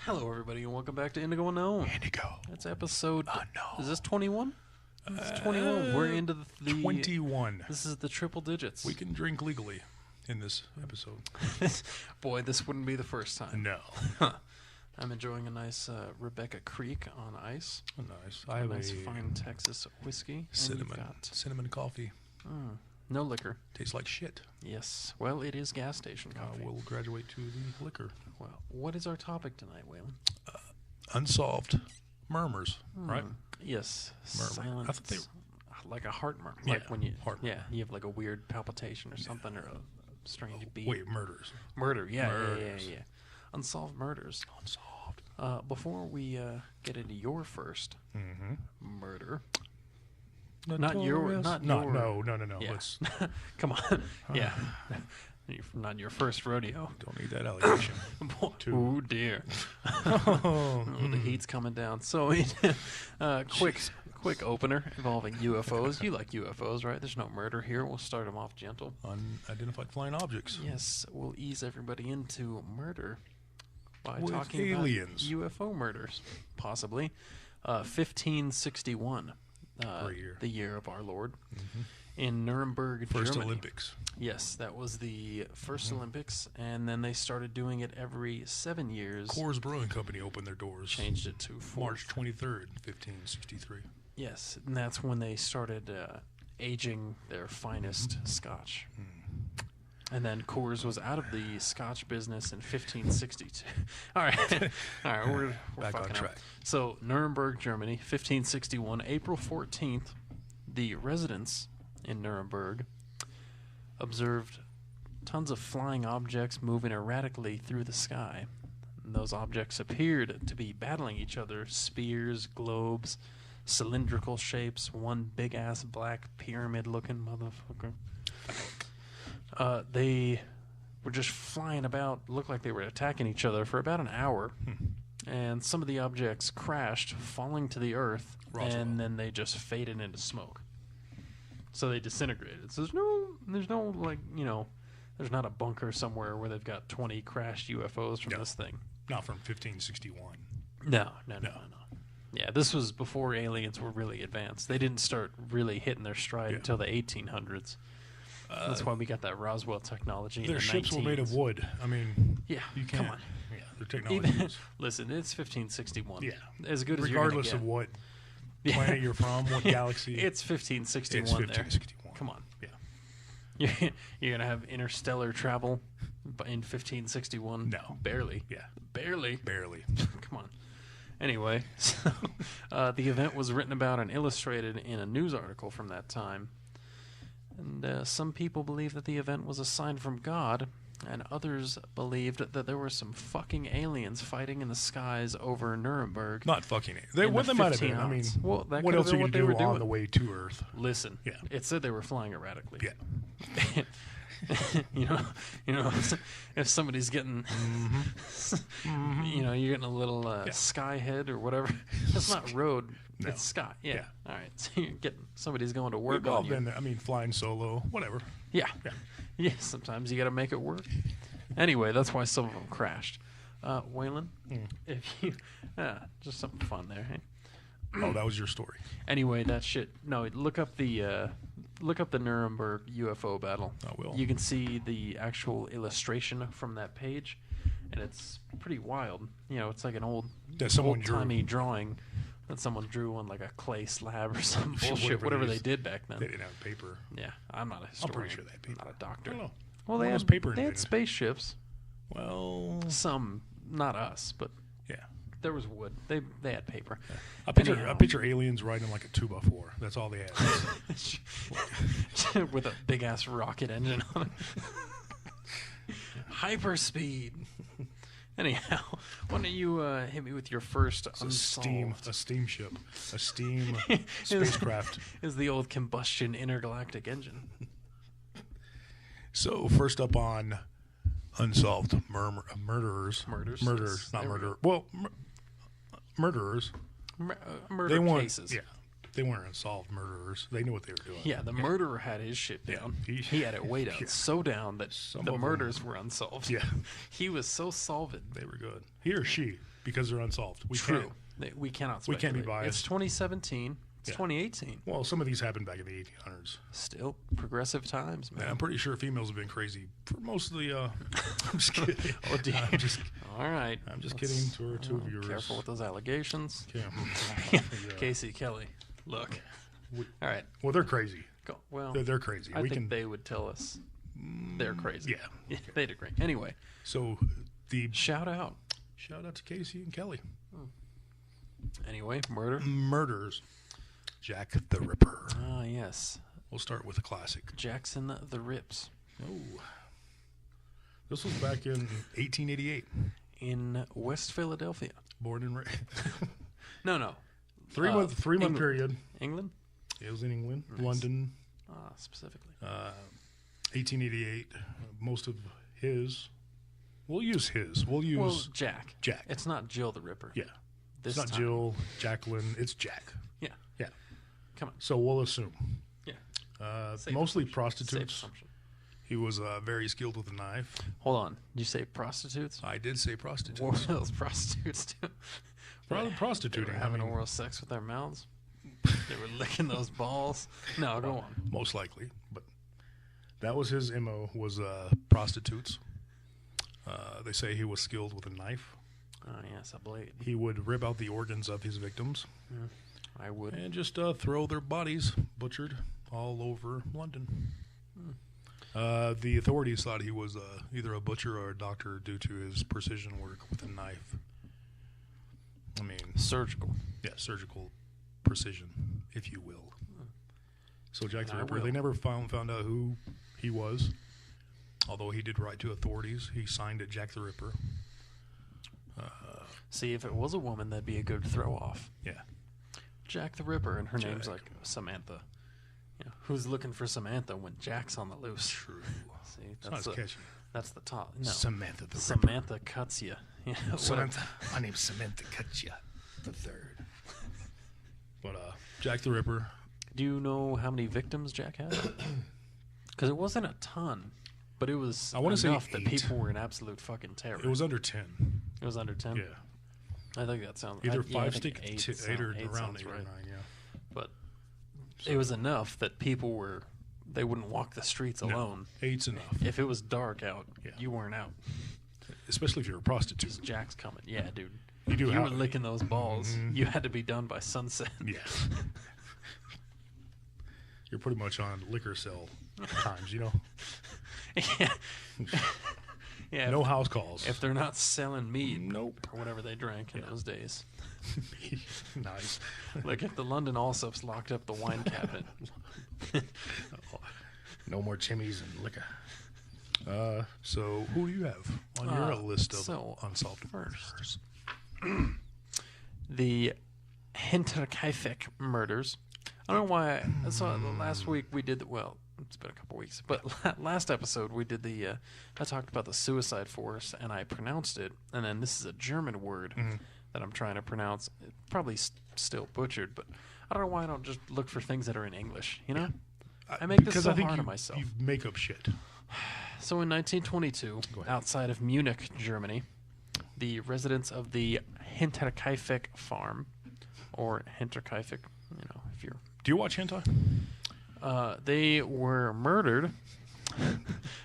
Hello, everybody, and welcome back to Indigo Unknown. Indigo. That's episode. Unknown. Is this 21? It's 21. We're into the 21. This is the triple digits. We can drink legally in this episode. Boy, this wouldn't be the first time. No. I'm enjoying a nice Rebecca Creek on ice. Oh, nice. I A have nice a fine Texas whiskey. cinnamon coffee. No liquor. Tastes like shit. Yes. Well, it is gas station coffee. We'll graduate to the liquor. Well, what is our topic tonight, Waylon? Unsolved murmurs, right? Yes. Murmur. Silent. I thought they like a heart murmur. Yeah, Like when you heart yeah, you have like a weird palpitation or something or a strange beat. Wait, murders. Murder. Yeah, Murders. yeah. Unsolved murders. Unsolved. Before we get into your first murder. No. No. Yeah. Let's Come on. Yeah. Not your first rodeo. don't need that allegation. Oh dear. Oh, The heat's coming down. So, quick opener involving UFOs. You like UFOs, right? There's no murder here. We'll start them off gentle. Unidentified flying objects. Yes, we'll ease everybody into murder by With talking aliens. about UFO murders, possibly. 1561, Great year. the year of our Lord, in Nuremberg, First Germany. Olympics. Yes, that was the first Olympics, and then they started doing it every 7 years. Coors Brewing Company opened their doors Changed it to four. March 23rd, 1563. Yes, and that's when they started aging their finest scotch. And then Coors was out of the Scotch business in 1562. All right, we're Back on fucking track. up. So Nuremberg, Germany, 1561, April 14th, the residents in Nuremberg observed tons of flying objects moving erratically through the sky. And those objects appeared to be battling each other: spears, globes, cylindrical shapes, one big-ass black pyramid-looking motherfucker. They were just flying about, looked like they were attacking each other for about an hour. And some of the objects crashed, falling to the earth, Roswell. and then they just faded into smoke. So they disintegrated. So there's no like, there's not a bunker somewhere where they've got 20 crashed UFOs from No. this thing. Not from 1561. No. Yeah, this was before aliens were really advanced. They didn't start really hitting their stride until the 1800s. That's why we got that Roswell technology. Their in the ships were made of 19s. wood. I mean, Yeah, you can't. come on. Yeah, their technology Even, was, listen, it's 1561. Yeah. As good as regardless you're of gonna what get. planet you're from, what galaxy. It's 1561 It's there. 1561. Come on. Yeah. You're going to have interstellar travel in 1561? No. Barely. Yeah. Barely. Barely. Come on. Anyway, so, the event was written about and illustrated in a news article from that time. And some people believe that the event was a sign from God, and others believed that there were some fucking aliens fighting in the skies over Nuremberg. Not fucking it. In What the they might have been. I mean, 1500s. Well, that what could else have are you been going what to they do were on the doing. way to Earth? Listen, Yeah. it said they were flying erratically. Yeah. you know, if somebody's getting, you're getting a little sky head or whatever. That's not road. No. It's sky. Yeah. Yeah. All right. So you're getting somebody's going to work We've all on you. been there. I mean, flying solo, whatever. Yeah. Yeah. Yeah. Sometimes you got to make it work. Anyway, that's why some of them crashed. Waylon, if you, just something fun there. Hey? Oh, that was your story. Anyway, that shit. No, look up the Nuremberg UFO battle. I will. You can see the actual illustration from that page, and it's pretty wild. It's like an That someone old drew. timey drawing that someone drew on like a clay slab or some Sure, bullshit, whatever they used. did back then. They didn't have paper. Yeah, I'm not a historian. pretty sure they had paper. Not a doctor. I don't know. Well, When they was had paper They had invented? spaceships. Well, Some, not us, but yeah. there was wood. They had paper. I picture Anyhow. aliens riding like a 2x4. That's all they had. With a big ass rocket engine on it. Hyperspeed. Anyhow, why don't you hit me with your first unsolved? a steamship, a steam spacecraft. Is the old combustion intergalactic engine. So first up on unsolved murderers. Murders, Murderers, yes. not There we murder. Well, murderers. Murder They want cases. yeah. They weren't unsolved murderers. They knew what they were doing. Yeah, the murderer had his shit down. He had it way down. So down that the murders were unsolved. Yeah. He was so solved. They were good. He or she, because they're unsolved. We cannot speculate. We can't be biased. It's 2017. It's 2018. Well, some of these happened back in the 1800s. Still progressive times, man. Yeah, I'm pretty sure females have been crazy for most of the. I'm just kidding. Oh, dear. All right. I'm just kidding to our two viewers. Careful with those allegations. Yeah. Casey Kelly, look. All right. Well, they're crazy. Go. Well, they're crazy. I think they would tell us they're crazy. Yeah. They'd agree. Anyway. So the shout out to Casey and Kelly. Anyway, murders. Jack the Ripper. Ah, yes. We'll start with a classic. Jackson the Rips. Oh. This was back in 1888. In West Philadelphia. Born and raised. No. 3 month period. England? It was in England. Nice. London. Specifically. 1888. Most of his. We'll use his. Jack. Jack. It's not Jill the Ripper. Yeah. It's not Jill, Jacqueline. It's Jack. Yeah. Yeah. Come on. So we'll assume. Yeah. Mostly prostitutes. Safe assumption. He was very skilled with a knife. Hold on. Did you say prostitutes? I did say prostitutes. What were those prostitutes do? Probably prostituting. They were having oral sex with their mouths. They were licking those balls. No, go on. Most likely, but that was his MO. Was prostitutes. They say he was skilled with a knife. Oh yes, a blade. He would rip out the organs of his victims. I would. And just throw their bodies butchered all over London. The authorities thought he was either a butcher or a doctor due to his precision work with a knife. I mean... surgical. Yeah, surgical precision, if you will. So Jack the Ripper, they never found out who he was. Although he did write to authorities. He signed it Jack the Ripper. See, if it was a woman, that'd be a good throw-off. Yeah. Jack the Ripper, and her name's like Samantha. You know, who's looking for Samantha when Jack's on the loose? True. See, that's not as catchy. That's the top. No. Samantha the Ripper. Samantha cuts you. Samantha. My name's Samantha Cutya the third. But Jack the Ripper. Do you know how many victims Jack had? Because it wasn't a ton, but it was enough that people were in absolute fucking terror. It was under 10. It was under 10? Yeah. I think that sounds... Either 5 stick, 8 or around 8 or 9, yeah. But it was enough that people were... They wouldn't walk the streets alone. 8's enough. If it was dark out, you weren't out. Especially if you're a prostitute. Jack's coming. Yeah, dude. You were licking those balls. Mm-hmm. You had to be done by sunset. Yeah. You're pretty much on liquor sale times, you know? Yeah. Yeah, no house calls. If they're not selling meat, nope, or whatever they drank in those days. Nice. Like if the London Allsops locked up the wine cabinet. No more chimneys and liquor. So who do you have on your list of unsolved murders? The Hinterkaifeck murders. I don't know why. I saw last week we did it's been a couple weeks, but last episode we did I talked about the suicide force and I pronounced it, and then this is a German word that I'm trying to pronounce. It's probably still butchered, but I don't know why I don't just look for things that are in English, you know? I make this so hard on myself. You make up shit. So in 1922, outside of Munich, Germany, the residents of the Hinterkaifeck farm, or Hinterkaifeck, if you're... Do you watch hentai? They were murdered.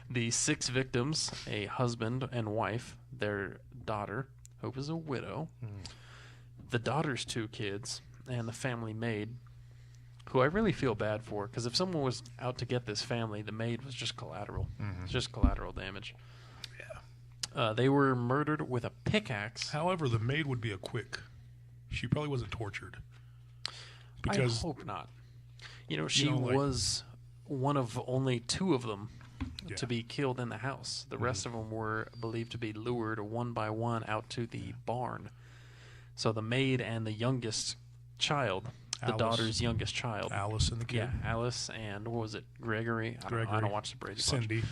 The 6 victims, a husband and wife, their daughter, who was a widow, the daughter's 2 kids, and the family maid, who I really feel bad for, because if someone was out to get this family, the maid was just collateral. It's just collateral damage. Yeah. They were murdered with a pickaxe. However, the maid would be a quick. She probably wasn't tortured. Because I hope not. She was one of only 2 of them to be killed in the house. The rest of them were believed to be lured one by one out to the barn. So the maid and the youngest child, the daughter's youngest child. Alice and the kid. Yeah, Alice and, what was it, Gregory? I don't watch the Brady Bunch. Cindy.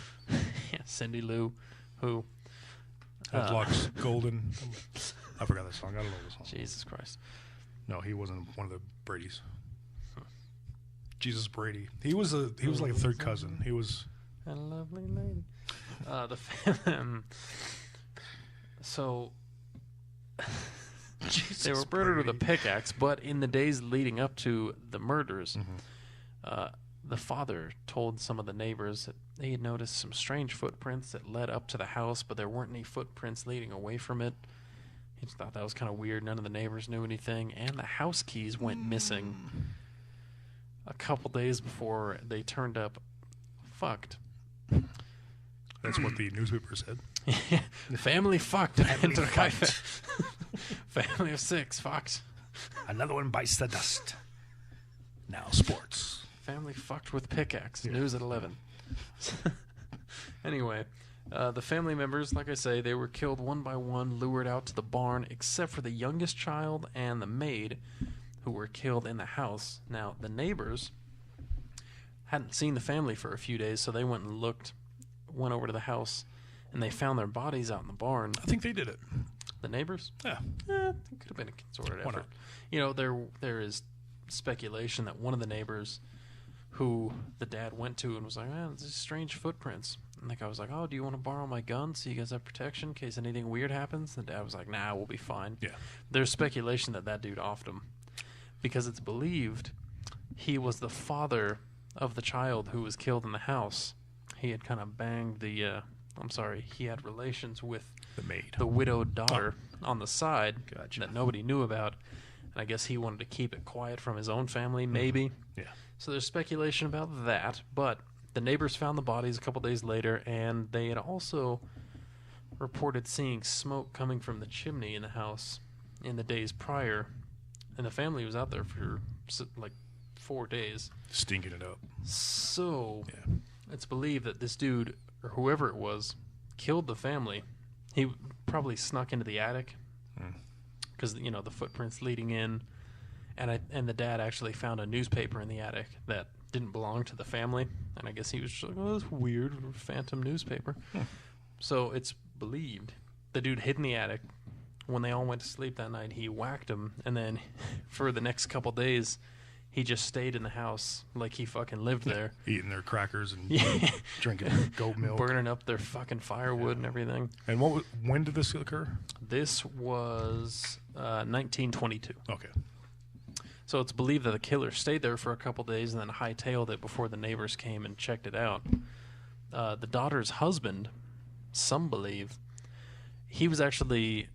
Yeah, Cindy Lou, who... Headlocks Golden. I forgot that song. I don't know the song. Jesus Christ. No, he wasn't one of the Bradys. Jesus Brady. He was like a third cousin. He was a lovely lady. So they were murdered with a pickaxe, but in the days leading up to the murders, the father told some of the neighbors that they had noticed some strange footprints that led up to the house, but there weren't any footprints leading away from it. He just thought that was kind of weird. None of the neighbors knew anything, and the house keys went missing a couple days before they turned up fucked. That's what the newspaper said. Family fucked. Family of 6 fucked. Another one bites the dust. Now sports. Family fucked with pickaxe. Yeah. News at 11. Anyway, the family members, like I say, they were killed one by one, lured out to the barn, except for the youngest child and the maid, who were killed in the house. Now, the neighbors hadn't seen the family for a few days, so they went over to the house, and they found their bodies out in the barn. I think they did it. The neighbors? Yeah. It could have been a concerted effort. You know, there is speculation that one of the neighbors who the dad went to and was like, man, these strange footprints. And the guy was like, oh, do you want to borrow my gun so you guys have protection in case anything weird happens? The dad was like, nah, we'll be fine. Yeah. There's speculation that dude offed him because it's believed he was the father of the child who was killed in the house. He had kind of banged he had relations with the maid, the widowed daughter on the side. Gotcha. That nobody knew about. And I guess he wanted to keep it quiet from his own family, maybe. Yeah. So there's speculation about that, but the neighbors found the bodies a couple days later, and they had also reported seeing smoke coming from the chimney in the house in the days prior, and the family was out there for like 4 days. Stinking it up. So it's believed that this dude, or whoever it was, killed the family. He probably snuck into the attic because, the footprints leading in. And the dad actually found a newspaper in the attic that didn't belong to the family. And I guess he was just like, oh, that's weird, phantom newspaper. So it's believed the dude hid in the attic. When they all went to sleep that night, he whacked him. And then for the next couple days, he just stayed in the house like he fucking lived there. Eating their crackers and drinking goat milk. Burning up their fucking firewood and everything. And when did this occur? This was 1922. Okay. So it's believed that the killer stayed there for a couple days and then hightailed it before the neighbors came and checked it out. The daughter's husband, some believe, he was actually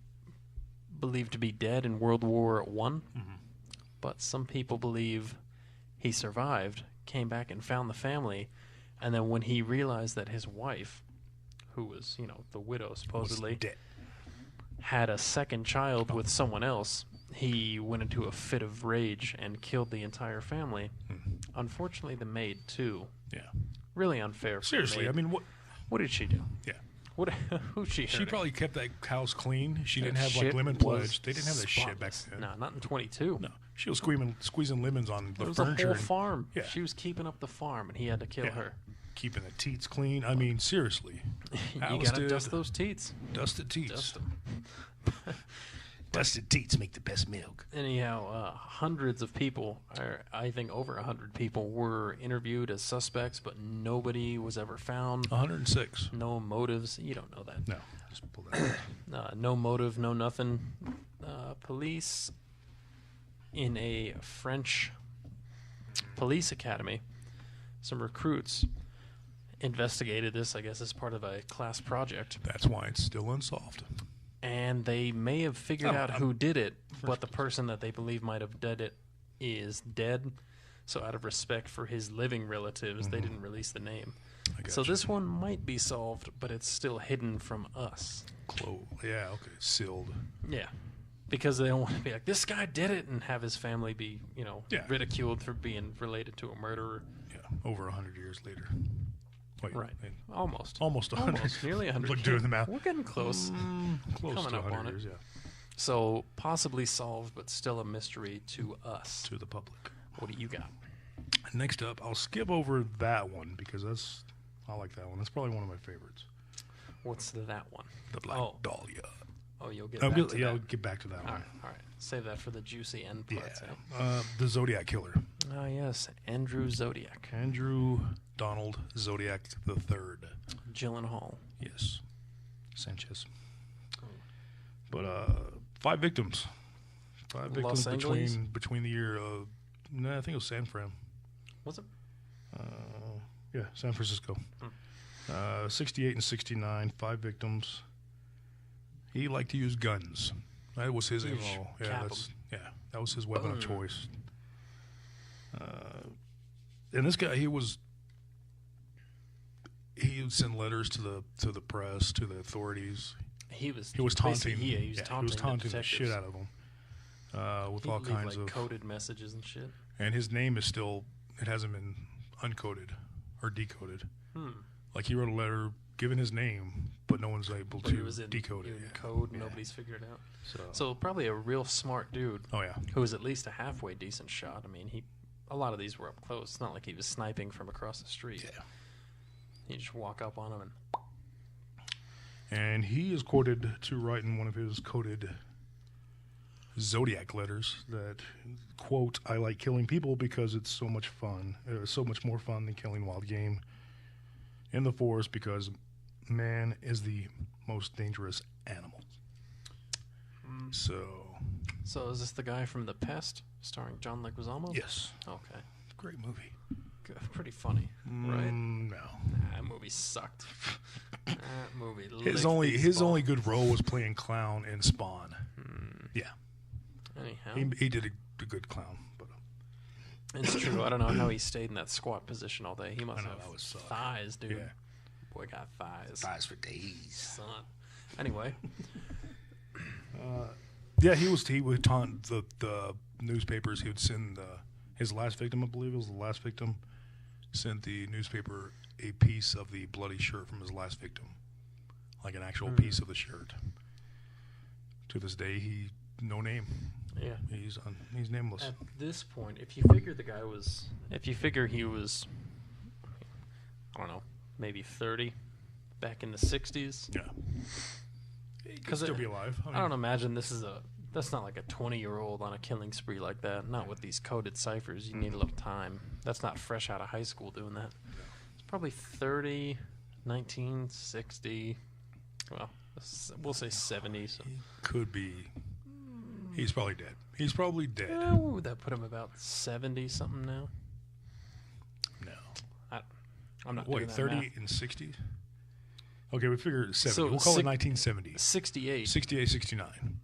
believed to be dead in World War I, but some people believe he survived, came back and found the family, and then when he realized that his wife, who was, the widow supposedly, had a second child with someone else, he went into a fit of rage and killed the entire family. Unfortunately, the maid, too. Yeah. Really unfair for Seriously, the maid. I mean, what did she do? Yeah. Who'd she hurt? She probably kept that house clean. She didn't have, lemon pledge. They didn't have that shit back then. No, not in 22. No. She was squeezing lemons on the furniture. It was a whole farm. Yeah. She was keeping up the farm, and he had to kill her. Keeping the teats clean. I mean, seriously. You gotta dust those teats. Dusted teats. Dust them. Dusted teats make the best milk. Anyhow, hundreds of people, or I think over 100 people, were interviewed as suspects, but nobody was ever found. 106. No motives. You don't know that. No. Just pull that out. No motive, no nothing. Police in a French police academy, some recruits investigated this, I guess, as part of a class project. That's why it's still unsolved. And they may have figured out who did it, but the person that they believe might have did it is dead. So out of respect for his living relatives, they didn't release the name. So this one might be solved, but it's still hidden from us. Yeah, okay. Sealed. Yeah. Because they don't want to be like, this guy did it, and have his family be, ridiculed for being related to a murderer. Yeah, over 100 years later. Wait, right. Almost 100. Nearly 100. Look, doing the math. We're getting close. Close Coming to up 100 on years, it. So possibly solved, but still a mystery to us. To the public. What do you got? Next up, I'll skip over that one because I like that one. That's probably one of my favorites. What's that one? The Black Dahlia. Oh, you'll get back to that. I'll get back to that one. All right. Save that for the juicy end parts. The Zodiac Killer. Ah, yes. Andrew Zodiac. Andrew Donald Zodiac III. Gyllenhaal. Yes. Sanchez. But 5 victims. 5 victims between the year of, I think it was San Fran. Was it? Yeah, San Francisco. 68 and 69, 5 victims. He liked to use guns. That was his MO. That was his weapon of choice. And this guy, he would send letters to the press, to the authorities. He was taunting. He was taunting the shit out of them with all kinds of coded messages and shit. And his name is still, it hasn't been uncoded or decoded. Like he wrote a letter giving his name, but no one's able to decode it. In code, nobody's figured it out. So probably a real smart dude. Oh yeah, who was at least a halfway decent shot. I mean, a lot of these were up close. It's not like he was sniping from across the street. Yeah, you just walk up on him and he is quoted to write in one of his coded Zodiac letters that, quote, "I like killing people because it's so much fun. So much more fun than killing wild game in the forest because man is the most dangerous animal." So is this the guy from The Pest, starring John Leguizamo? Yes. Okay. Great movie. Pretty funny, right? No. That movie sucked. That movie. His only good role was playing clown in Spawn. Yeah. Anyhow, he did a good clown, but it's true. I don't know how he stayed in that squat position all day. He must have thighs, dude. Yeah. Boy got thighs. Thighs for days, son. Anyway. Yeah, he would taunt the newspapers. He would send his last victim, I believe it was the last victim, sent the newspaper a piece of the bloody shirt from his last victim, like an actual piece of the shirt. To this day, no name. Yeah, he's nameless. At this point, if you figure he was, I don't know, maybe 30, back in the 60s. Yeah, he could still be alive. I don't imagine that's not like a 20-year-old on a killing spree like that. Not with these coded ciphers. You need a little time. That's not fresh out of high school doing that. It's probably 30, 1960. Well, we'll say 70. So. He could be. He's probably dead. He's probably dead. What would that put him about 70-something now? No. I'm not doing that 30 math. and 60? Okay, we figure 70. So we'll call it 1970. 68. 68, 69.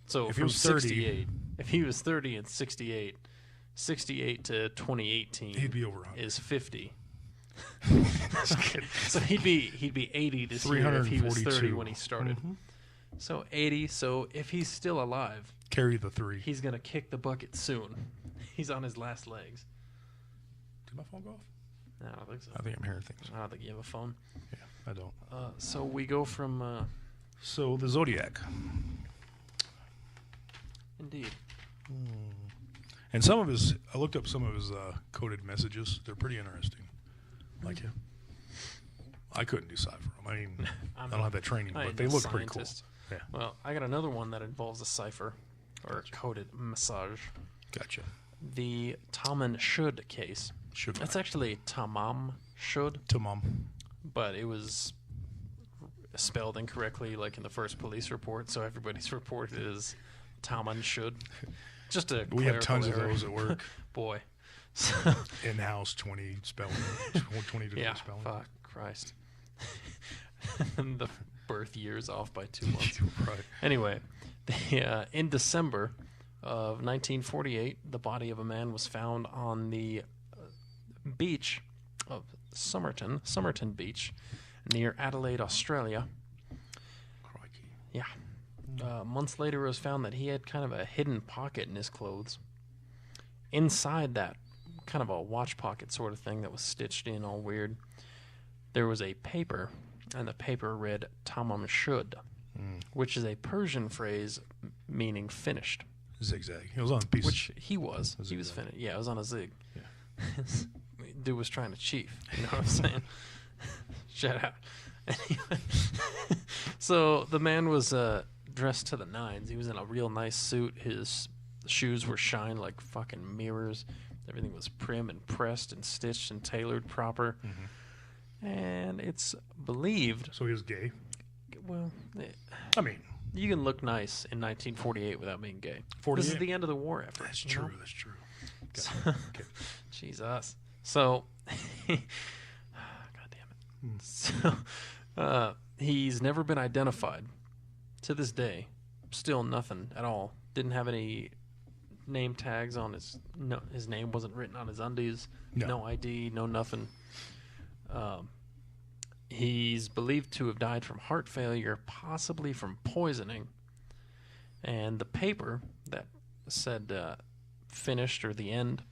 So if from he was 30, 68, if he was 30 and 68 to 2018, he'd be over 100. Is 50. So he'd be 80 this year if he was 30 when he started. So 80. So if he's still alive, carry the 3. He's gonna kick the bucket soon. He's on his last legs. Did my phone go off? No, I don't think so. I think I'm hearing things. I don't think you have a phone. Yeah, I don't. So we go from. So the Zodiac. Indeed. And I looked up some of his coded messages. They're pretty interesting. Like you. I couldn't decipher them. I mean, I don't have that training, but they look pretty cool. Yeah. Well, I got another one that involves a cipher or a coded message. Gotcha. The Taman Should case. It's actually Tamam Should. Tamam. But it was spelled incorrectly, like in the first police report, so everybody's report is Taman Should. Just a we have tons of those at work. Boy. In-house 20 spelling. 20 different spelling. Fuck Christ. And the birth year's off by 2 months. Right. Anyway, in December of 1948, the body of a man was found on the beach of Somerton Beach, near Adelaide, Australia. Crikey. Yeah. Months later, it was found that he had kind of a hidden pocket in his clothes. Inside that, kind of a watch pocket sort of thing that was stitched in all weird, there was a paper, and the paper read Tamam Should, which is a Persian phrase meaning finished. Zigzag. He was on a piece. Which he was. He was finished. Yeah, it was on a zig. Yeah. Dude was trying to chief. You know what I'm saying? Shut out. Anyway. So the man was dressed to the nines. He was in a real nice suit. His shoes were shined like fucking mirrors. Everything was prim and pressed and stitched and tailored proper. And it's believed... So he was gay? Well... I mean... You can look nice in 1948 without being gay. 48? This is the end of the war effort. That's true. That's true. So, Jesus. So... God damn it. So, he's never been identified. To this day, still nothing at all. Didn't have any name tags on his... No, his name wasn't written on his undies. No ID, no nothing. He's believed to have died from heart failure, possibly from poisoning. And the paper that said finished or the end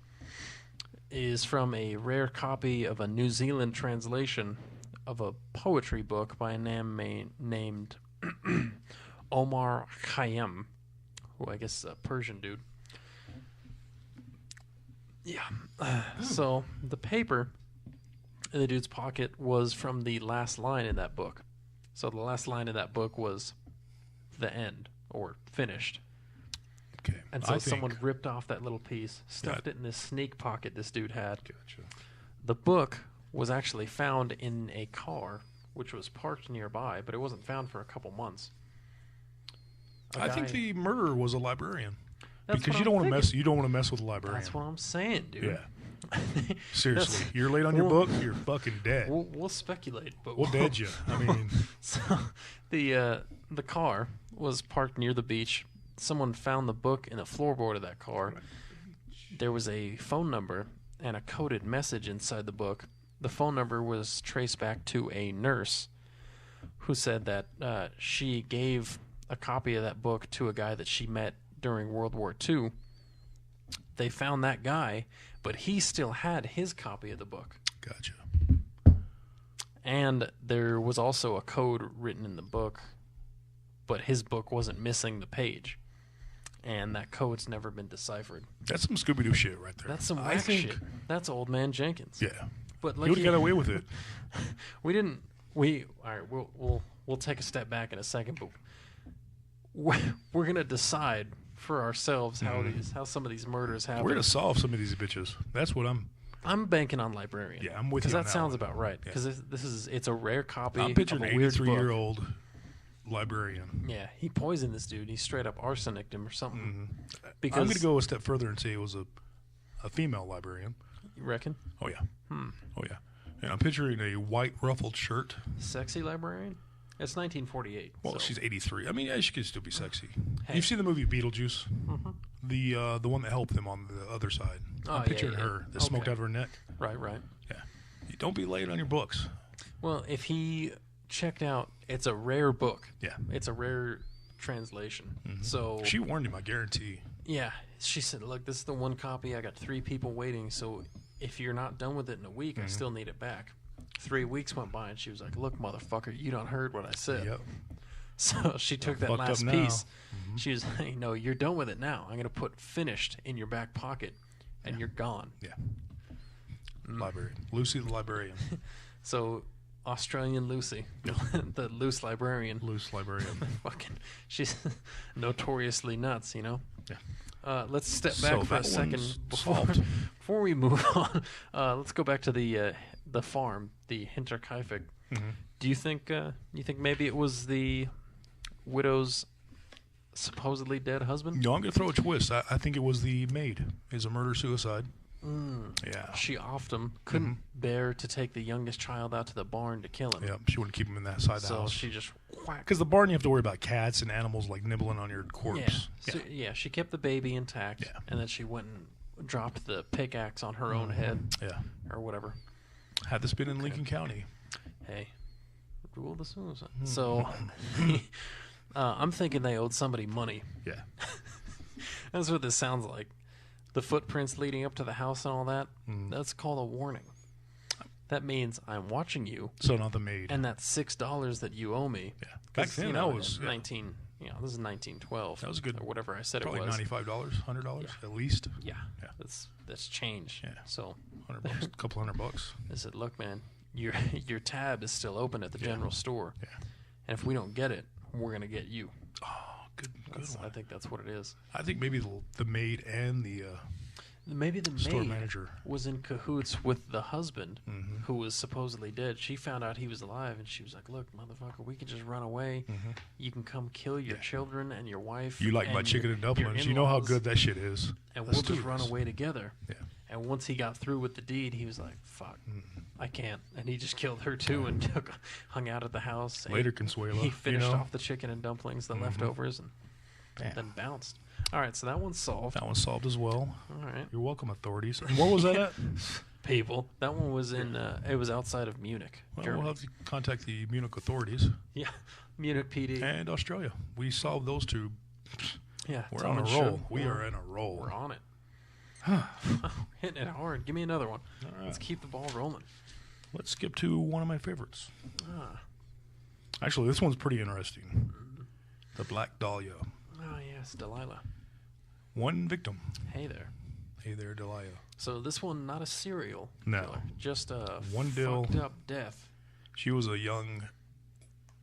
is from a rare copy of a New Zealand translation of a poetry book by a man named Omar Khayyam, who I guess is a Persian dude. Yeah. So the paper in the dude's pocket was from the last line in that book. So the last line in that book was the end or finished. Okay. And so someone ripped off that little piece, stuffed it in this sneak pocket this dude had. Gotcha. The book was actually found in a car, which was parked nearby, but it wasn't found for a couple months. I think the murderer was a librarian. That's Because what you don't I'm want to thinking. mess. You don't want to mess with a librarian. That's what I'm saying, dude. Yeah. Seriously, you're late on your book. You're fucking dead. We'll speculate, but We'll dead you. I mean, so the car was parked near the beach. Someone found the book in the floorboard of that car. There was a phone number and a coded message inside the book. The phone number was traced back to a nurse who said that she gave a copy of that book to a guy that she met during World War II. They found that guy, but he still had his copy of the book. gotcha. And there was also a code written in the book, but his book wasn't missing the page. And that code's never been deciphered. That's some Scooby-Doo shit right there. That's some whack shit. That's Old Man Jenkins. Yeah. But He like would have got away with it. all right, we'll take a step back in a second, but we're gonna decide for ourselves how some of these murders happen. We're going to solve some of these bitches. That's what I'm banking on librarian. Yeah, I'm with you because on that that sounds one. about right. Because it's a rare copy. I'm picturing of an a weird book. 83-year-old librarian. Yeah, he poisoned this dude. He straight up arsenicked him or something. Because I'm going to go a step further and say it was a female librarian. You reckon? Oh, yeah. Oh, yeah. And I'm picturing a white ruffled shirt. Sexy librarian? It's 1948. Well, so. she's 83. I mean, yeah, she could still be sexy. Hey. You've seen the movie Beetlejuice? The one that helped them on the other side. Oh, I'm picturing yeah. her that smoked out of her neck. Right. Yeah. You don't be late on your books. Well, if he checked out, it's a rare book. Yeah. It's a rare translation. So She warned him, I guarantee. yeah, she said, "Look, this is the one copy. I got 3 people waiting. So if you're not done with it in a week, I still need it back." 3 weeks went by, and she was like, "Look, motherfucker, you don't heard what I said." Yep. So she took that fucked up last now. piece. She was like, "No, you're done with it now. I'm going to put finished in your back pocket, and you're gone." Yeah. Librarian. Lucy the librarian. So Australian Lucy, the loose librarian. Loose librarian. Fucking, she's notoriously nuts, you know? Yeah. Let's step back for a that second one's before solved. we move on. Let's go back to the farm, the Hinterkaifeck. Do you think maybe it was the widow's supposedly dead husband? No, I'm going to throw a twist. I think it was the maid. It's a murder-suicide. Yeah. She often couldn't bear to take the youngest child out to the barn to kill him. Yeah, she wouldn't keep him in that side of the So house. she just whacked. Because the barn, you have to worry about cats and animals like nibbling on your corpse. So, she kept the baby intact, Yeah. and then she went and dropped the pickaxe on her own head, Yeah. or whatever. Had this been in Lincoln County. Hey, rule the suicide. So, I'm thinking they owed somebody money. Yeah. That's what this sounds like. The footprints leading up to the house and all that, that's called a warning. That means I'm watching you, So not the maid. and that $6 that you owe me. Yeah. Back 'cause, then, you know, that was 19. You know, this is 1912. That was good. Or whatever I said probably it was. $95, $100 at least. Yeah, Yeah. that's change. Yeah. So $100, a couple $100. I said, look, man, your tab is still open at the general store. Yeah. And if we don't get it, we're gonna get you. Oh, Good I one. think that's what it is. I think maybe the maid and the Maybe the store maid manager was in cahoots with the husband, Mm-hmm. who was supposedly dead. She found out he was alive, and she was like, "Look, motherfucker, we can just run away. Mm-hmm. You can come kill your children and your wife. You like my and chicken and your dumplings. You know how in-laws, good that shit is. and Let's we'll do just run this." away together." Yeah. And once he got through with the deed, he was like, "Fuck, Mm-hmm. I can't." And he just killed her too, and hung out at the house. Later, Consuelo. He finished you know? off the chicken and dumplings, the Mhm. leftovers, and Yeah. then bounced. All right, so that one's solved. That one's solved as well. All right, You're welcome, authorities. And where was that at? people. That one was in. It was outside of Munich, Well, Germany. we'll have to contact the Munich authorities Yeah, Munich PD. and Australia. We solved those two. Yeah, We're tell on a them, roll. sure, We are in a roll. We're on it. Hitting it hard. Give me another one. All right. Let's keep the ball rolling. Let's skip to one of my favorites. Ah. Actually, this one's pretty interesting. The Black Dahlia. Oh yes, Delilah. One victim. Hey there. Hey there, Dahlia. So this one, not a serial No. killer, just a One deal. fucked up death. She was a young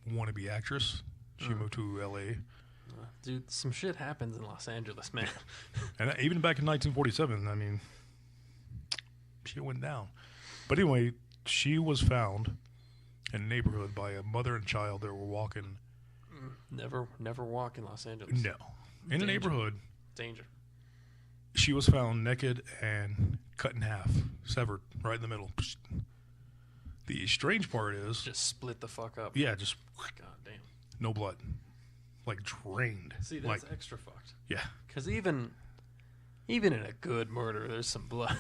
wannabe actress. She moved to L.A. Dude, some shit happens in Los Angeles, man. And even back in 1947, I mean, shit went down. But anyway, she was found in a neighborhood by a mother and child that were walking. Never walk in Los Angeles. No. In Danger. a neighborhood. Danger. She was found naked and cut in half, severed right in the middle. The strange part is, Just split the fuck up. yeah, just God damn. no blood, like drained. See, that's like, extra fucked. yeah, Because even in a good murder, there's some blood.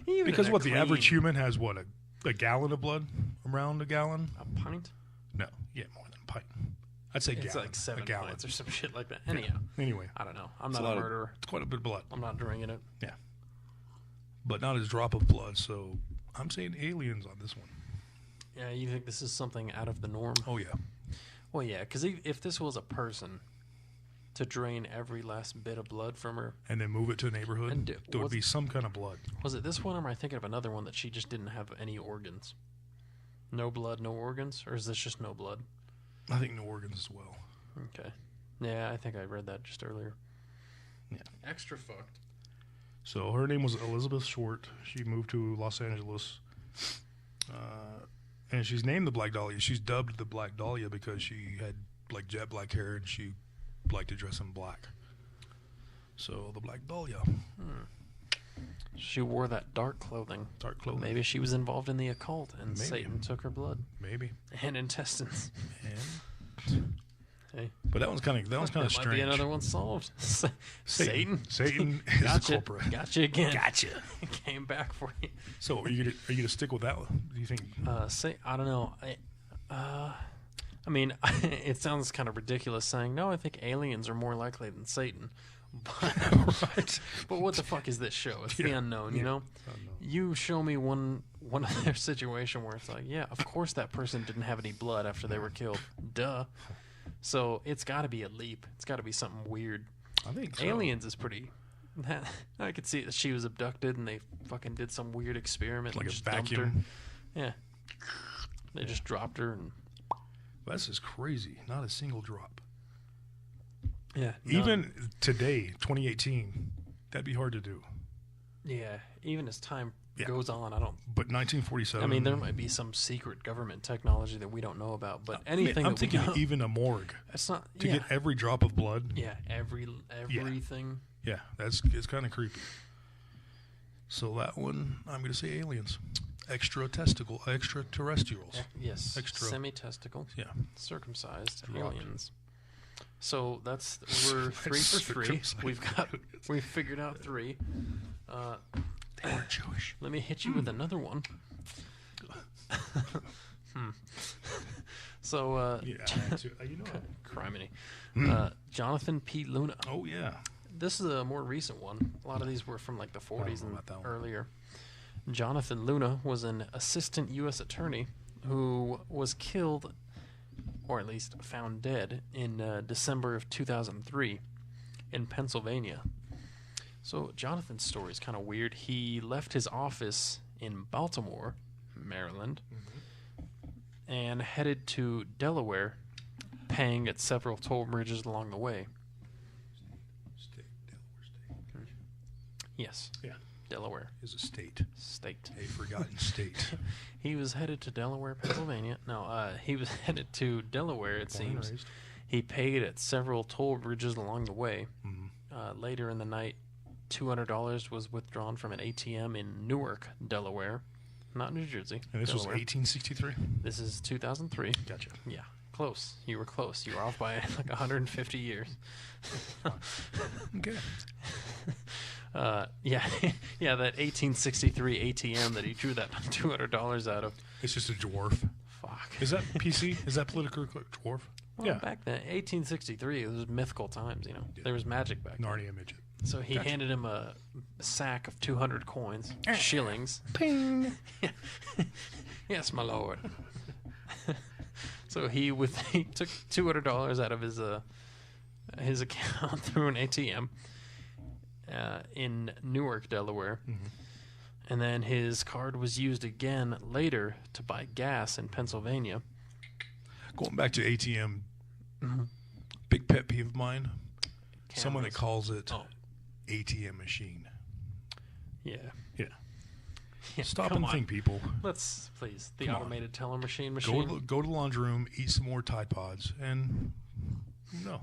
Even because in a what the average clean- human has, what a gallon of blood, around a gallon? A pint? No, yeah, more than a pint. I'd say It's gallon. like 7 a gallon. pints or some shit like that. Yeah. Anyhow, Anyway, I don't know. I'm It's not a a lot of- murderer. it's quite a bit of blood. I'm not drinking it. Yeah, but not a drop of blood. So I'm saying aliens on this one. Yeah, you think this is something out of the norm? Oh yeah, Well, yeah, because if this was a person, to drain every last bit of blood from her, and then move it to a neighborhood, And there would was- be some kind of blood. was it this one, or am I thinking of another one that she just didn't have any organs? No blood, no organs? Or is this just no blood? I think no organs as well. Okay. Yeah, I think I read that just earlier. Yeah. Extra fucked. So her name was Elizabeth Short. She moved to Los Angeles. And she's named the Black Dahlia. She's dubbed the Black Dahlia because she had like jet black hair and she liked to dress in black. So the Black Dahlia. She wore that dark clothing. Dark clothing. Maybe she was involved in the occult and Maybe. Satan took her blood Maybe. and intestines. And, Hey, but that one's kind of that might be strange. another one solved. Satan. Satan is the Gotcha. culprit. Gotcha again. Gotcha. Came back for you. So are you gonna stick with that one? Do you think? I don't know. I mean, it sounds kind of ridiculous saying no. I think aliens are more likely than Satan. But, Right. but what the fuck is this show? It's the Yeah. unknown, you know. Unknown. You show me one other situation where it's like, yeah, of course that person didn't have any blood after they were killed. Duh. So it's got to be a leap. It's got to be something weird. I think so. Aliens is pretty. I could see that she was abducted and they fucking did some weird experiment. Like and a just dumped her. vacuum. Yeah. They just dropped her and That's just crazy. Not a single drop. yeah. Even today, 2018, that'd be hard to do. Yeah. Even as time Yeah. goes on, I don't. But 1947. I mean, there might be some secret government technology that we don't know about, but anything. I'm that we thinking know- even a morgue It's not to yeah. get every drop of blood. Yeah, everything. Yeah, it's kind of creepy. So that one, I'm going to say aliens, extraterrestrials. Yes, Extra. semi-testicle, Yeah, circumcised Dropped. aliens. So we're 3 for 3. Circumcised. We've figured out 3. They were Jewish. Let me hit you with another one. So Yeah, you know. criminy. Jonathan P. Luna. Oh yeah. This is a more recent one. A lot of these were from like the 40s know and about that one. earlier. Jonathan Luna was an assistant U.S. attorney who was killed, or at least found dead, in December of 2003 in Pennsylvania. So Jonathan's story is kind of weird. He left his office in Baltimore, Maryland, and headed to Delaware, paying at several toll bridges along the way. Delaware State. Yes. Yeah. Delaware. Is a state. State. A forgotten state. He was headed to Delaware, Pennsylvania. No, he was headed to Delaware, it Born and seems. raised. He paid at several toll bridges along the way. Mm-hmm. Later in the night, $200 was withdrawn from an ATM in Newark, Delaware. Not New Jersey. And this Delaware. was 1863? This is 2003. Gotcha. Yeah, close. You were close. You were off by like 150 years. Okay. Yeah, yeah, that 1863 ATM that he drew that $200 out of. It's just a dwarf. Fuck. Is that PC? Is that political dwarf? Well, yeah. back then, 1863, it was mythical times, you know. Yeah. There was magic back then. Narnia midget. So he Gotcha. handed him a sack of 200 coins, shillings. Ping. Yes, my lord. So he took $200 out of his account through an ATM in Newark, Delaware. Mm-hmm. And then his card was used again later to buy gas in Pennsylvania. Going back to ATM, Mm-hmm. big pet peeve of mine. Someone that Cameras. calls it Oh, ATM machine. yeah. Yeah. Yeah, Stop come and on. think, people. Let's, please, the Come on. automated teller machine. Go to the laundry room, eat some more Tide Pods, and no.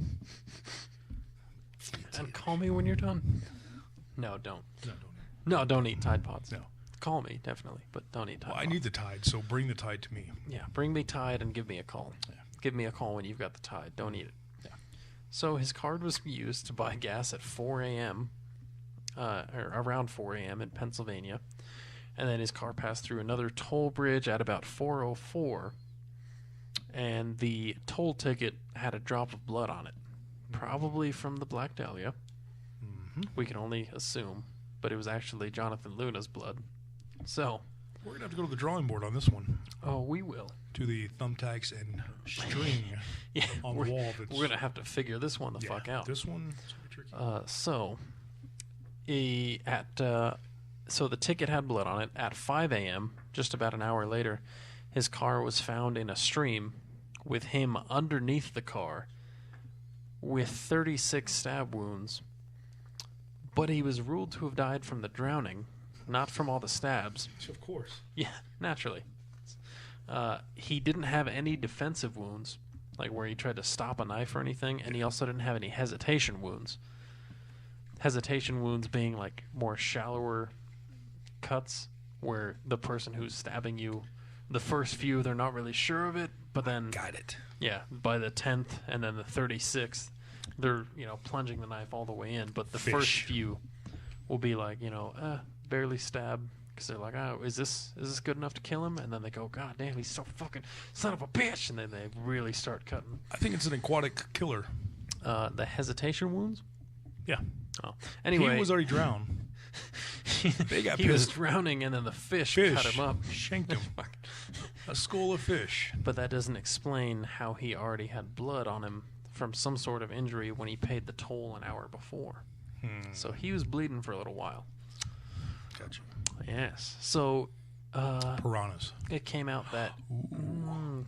And call me when you're done. No, don't. No, don't. No, don't eat Tide Pods. No. Call me, definitely, but don't eat Tide Well, I Pods. need the Tide, so bring the Tide to me. Yeah, bring me Tide and give me a call. Yeah. Give me a call when you've got the Tide. Don't eat it. Yeah. So his card was used to buy gas at 4 a.m., or around 4 a.m. in Pennsylvania. And then his car passed through another toll bridge at about 4:04. And the toll ticket had a drop of blood on it, probably from the Black Dahlia. Mm-hmm. We can only assume, but it was actually Jonathan Luna's blood. So, We're going to have to go to the drawing board on this one. oh, we will. To the thumbtacks and string Yeah, on we're, the wall. That's, we're gonna have to figure this one the yeah, fuck out. This one is tricky. So the ticket had blood on it. At 5 a.m., just about an hour later, his car was found in a stream with him underneath the car with 36 stab wounds. But he was ruled to have died from the drowning, not from all the stabs. Of course. Yeah, naturally. He didn't have any defensive wounds, like where he tried to stop a knife or anything, and he also didn't have any hesitation wounds. Hesitation wounds being like more shallower cuts, where the person who's stabbing you, the first few, they're not really sure of it, but then, Got it. yeah, by the 10th and then the 36th, they're, plunging the knife all the way in, but the first Fish. few will be like, barely stab, because they're like, oh, is this good enough to kill him? And then they go, God damn, he's so fucking son of a bitch, and then they really start cutting. I think it's an aquatic killer. The hesitation wounds? Yeah. Oh. Anyway. He was already drowned. They got he was pissed. drowning, and then the fish Fish. cut him up. Shanked him. A school of fish. But that doesn't explain how he already had blood on him from some sort of injury when he paid the toll an hour before. So he was bleeding for a little while. Gotcha. Yes. So Piranhas. it came out that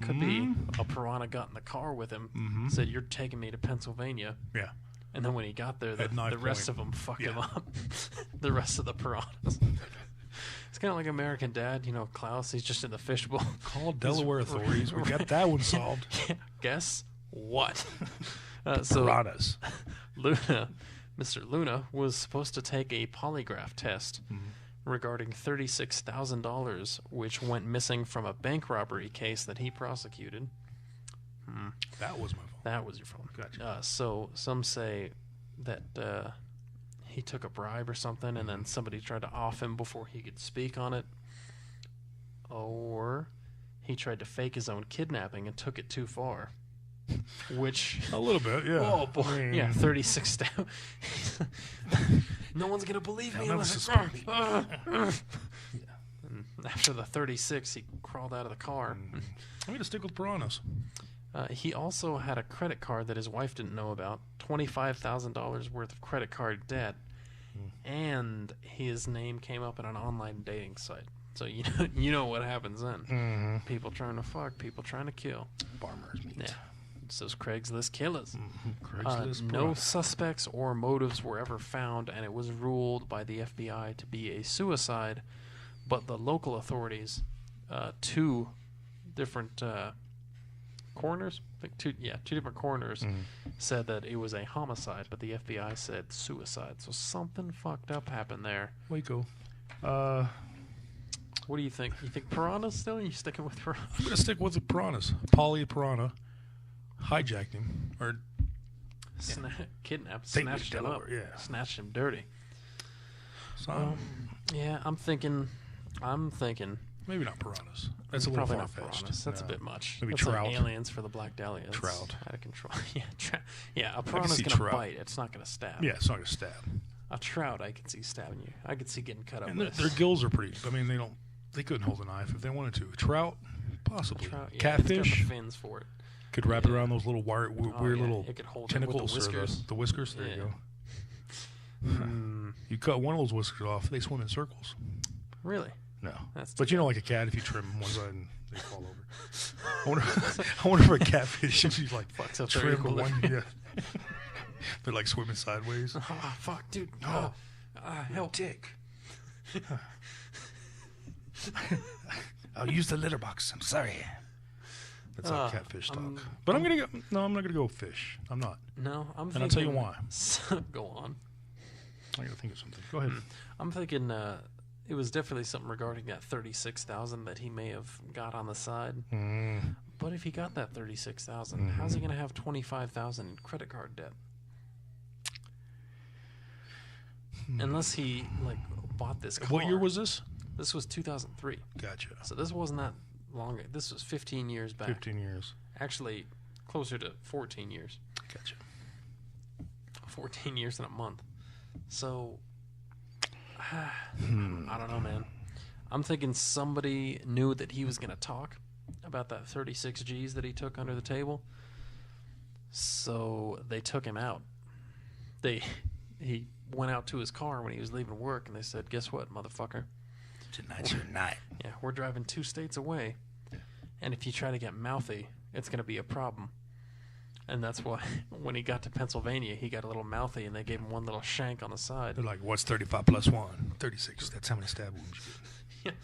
could be a piranha got in the car with him, said, "You're taking me to Pennsylvania." Yeah. And then when he got there, At knife the rest point. of them fucked Yeah. him up. The rest of the piranhas. It's kind of like American Dad, Klaus. He's just in the fishbowl. Call Delaware authorities. We got that one solved. Yeah, guess what? Piranhas. Luna, Mr. Luna, was supposed to take a polygraph test regarding $36,000, which went missing from a bank robbery case that he prosecuted. That was my fault. That was your phone. Gotcha. So some say that he took a bribe or something, and then somebody tried to off him before he could speak on it. Or he tried to fake his own kidnapping and took it too far. Which... A little bit, yeah. Oh, boy. I mean, Yeah, 36 down. No one's going to believe me They'll never unless suspect me. And after the 36, he crawled out of the car. I'm going to stick with piranhas. He also had a credit card that his wife didn't know about, $25,000 worth of credit card debt, and his name came up in an online dating site. So you know what happens then. People trying to fuck, people trying to kill. Farmer's meat. Yeah. It's those Craigslist killers. Craigslist. No suspects or motives were ever found, and it was ruled by the FBI to be a suicide. But the local authorities, two different coroners, I think two different coroners, said that it was a homicide, but the FBI said suicide. So something fucked up happened there. Waco. What do you think? You think piranhas still? Are you sticking with piranhas? I'm going to stick with the piranhas. Polly piranha hijacked him. Or Kidnapped, Take me snatched to him up. Delaware, yeah. Snatched him dirty. So, Yeah, I'm thinking maybe not piranhas. That's a little probably not far-fetched. piranhas. That's a No. bit much. Maybe That's trout. like aliens for the black dahlia. It's Trout. out of control. Yeah, a piranha's see going to trout. bite. It's not going to stab. Yeah, it's not going to stab. A trout, I can see stabbing you. I could see getting cut up And with. their gills are pretty. I mean, they couldn't hold a knife if they wanted to. Trout, possibly. Trout, yeah, Catfish it's got the fins for it. could wrap it around those little weird yeah, little it could hold it with the tentacles whiskers. or the whiskers. There you go. You cut one of those whiskers off, they swim in circles. Really? No, That's but you know, like a cat, if you trim one side and they fall over. I wonder if a catfish if you like Fucks up their trim equilibrium. one. Yeah, they're like swimming sideways. Oh, fuck, dude. No. Help. Dick. I'll use the litter box. I'm sorry. That's how catfish talk. But I'm not gonna go fish. I'm not. No, I'm thinking... And I'll tell you why. Go on. I gotta think of something. Go ahead. I'm thinking it was definitely something regarding that $36,000 that he may have got on the side. But if he got that $36,000, how's he going to have $25,000 in credit card debt? Unless he bought this car. What year was this? This was 2003. Gotcha. So this wasn't that long. This was 15 years back. 15 years. Actually, closer to 14 years. Gotcha. 14 years and a month. So, I don't know, man. I'm thinking somebody knew that he was going to talk about that 36 G's that he took under the table. So they took him out. He went out to his car when he was leaving work, and they said, "Guess what, motherfucker? Tonight's your night." Yeah, we're driving 2 states away, and if you try to get mouthy, it's going to be a problem." And that's why when he got to Pennsylvania, he got a little mouthy, and they gave him one little shank on the side. They're like, "What's 35 plus 1? 36. That's how many stab wounds you get."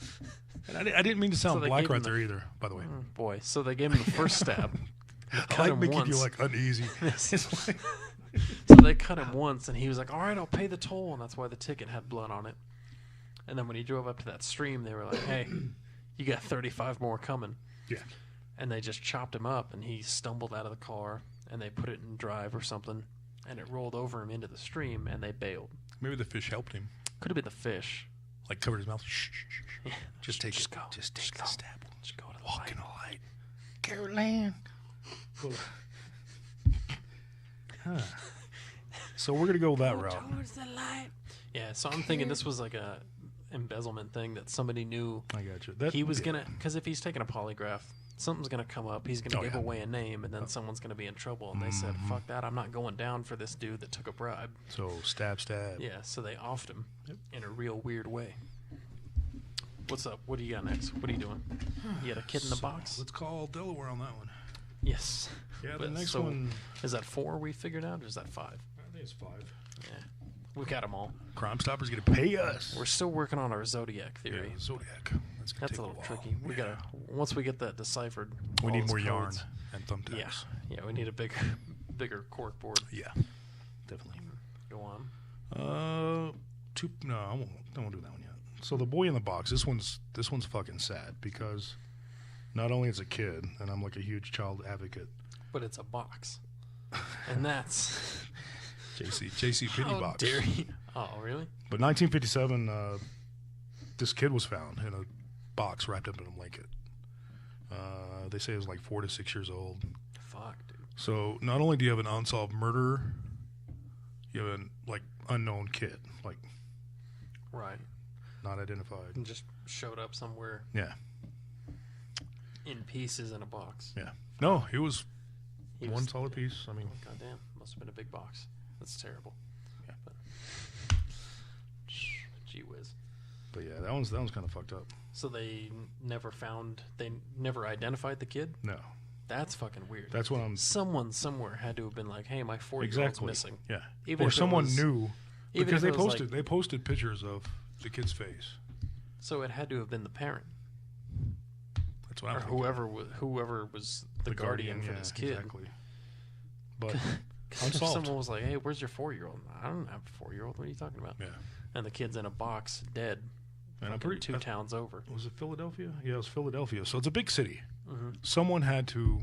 Yeah. And I didn't mean to sound they black gave right him there either, by the way. Boy, so they gave him the first stab. I like making you like uneasy. So they cut him once, and he was like, "All right, I'll pay the toll," and that's why the ticket had blood on it. And then when he drove up to that stream, they were like, "Hey, you got 35 more coming." Yeah. And they just chopped him up, and he stumbled out of the car, and they put it in drive or something, and it rolled over him into the stream, and they bailed. Maybe the fish helped him. Could have been the fish. Like covered his mouth. Shh, shh, shh. Yeah, Just take it. go. Just take the stab wound. Just go to the Walk light. in the light. Caroline. So we're gonna go that route. Towards the light. Yeah, so I'm thinking this was like a embezzlement thing that somebody knew I got you. he was gonna, because if he's taking a polygraph, something's gonna come up. He's gonna give away a name, and then someone's gonna be in trouble. And they said, "Fuck that! I'm not going down for this dude that took a bribe." So stab. Yeah, so they offed him in a real weird way. What's up? What do you got next? What are you doing? You got a kid in the box? Let's call Delaware on that one. Yes. Yeah, the But next so one. Is that 4 we figured out, or is that 5? I think it's 5. Yeah, we got them all. Crime Stoppers gonna pay us. We're still working on our Zodiac theory. Yeah, Zodiac. That's gonna That's take a little while. tricky. We gotta once we get that deciphered. We all need its more yarn codes. and thumbtacks. Yeah, we need a bigger cork board. Yeah, definitely. Go on. No, I won't do that one yet. So the boy in the box. This one's fucking sad because not only is a kid, and I'm like a huge child advocate. But it's a box, and that's JC Pity how box. dare you? Oh, really? But 1957, this kid was found in a box wrapped up in a blanket. They say it was like 4 to 6 years old. Fuck, dude. So not only do you have an unsolved murder, you have an unknown kid, Right. not identified. And just showed up somewhere Yeah, in pieces in a box. yeah. No, he was He one was- solid piece. I mean, Goddamn, must have been a big box. That's terrible. Yeah. But, gee whiz. but yeah, that one's kind of fucked up. So they never identified the kid? No, That's fucking weird. That's what I'm. Someone somewhere had to have been like, "Hey, my 4-year-old's missing." Yeah. Even or if it someone was- knew even because if they it was posted they posted pictures of the kid's face. So it had to have been the parent That's what I'm or thinking. whoever was the guardian for this kid. Exactly. But If unsolved. someone was like, "Hey, where's your 4-year-old?" I don't have a 4-year-old. What are you talking about? Yeah. And the kid's in a box, dead. And I'm fucking pretty. 2 towns over. Was it Philadelphia? Yeah, it was Philadelphia. So it's a big city. Mm-hmm. Someone had to.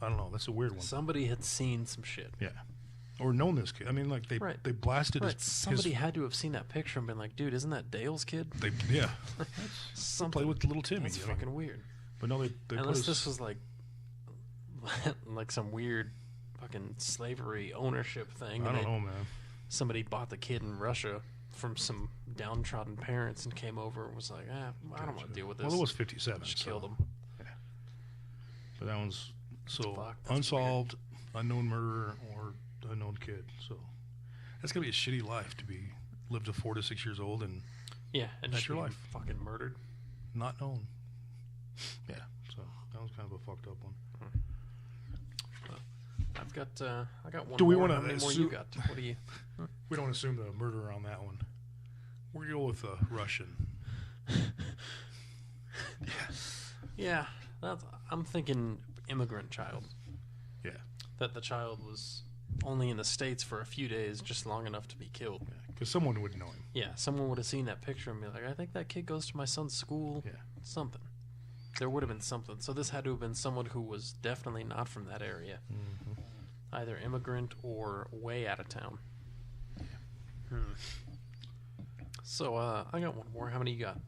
I don't know. That's a weird one. Somebody had seen some shit. Yeah. Or known this kid. I mean, like they Right. they blasted Right. his. Somebody had to have seen that picture and been like, "Dude, isn't that Dale's kid?" Yeah. Something. Play with little Timmy. That's I mean, fucking weird. but no, they put Unless his, this was like some weird fucking slavery ownership thing. I and don't know, man. Somebody bought the kid in Russia from some downtrodden parents and came over and was like, I don't want to deal with this. Well, it was 57. Just so. killed him. But that one's so Fuck, that's unsolved, unknown murderer, or unknown kid. So that's gonna be a shitty life to be lived to 4 to 6 years old and Yeah, and That's just your being life. fucking murdered. not known. Yeah. So that was kind of a fucked up one. I got one. Do we more. wanna How many more assume- you got? What do you? We don't assume the murderer on that one. We're gonna go with the Russian. Yeah, I'm thinking immigrant child. Yeah. That the child was only in the States for a few days, just long enough to be killed. Because someone would know him. Yeah, someone would have seen that picture and be like, I think that kid goes to my son's school. Yeah. Something. There would have been something. So this had to have been someone who was definitely not from that area. Mm-hmm. Either immigrant or way out of town. So, I got one more. How many you got?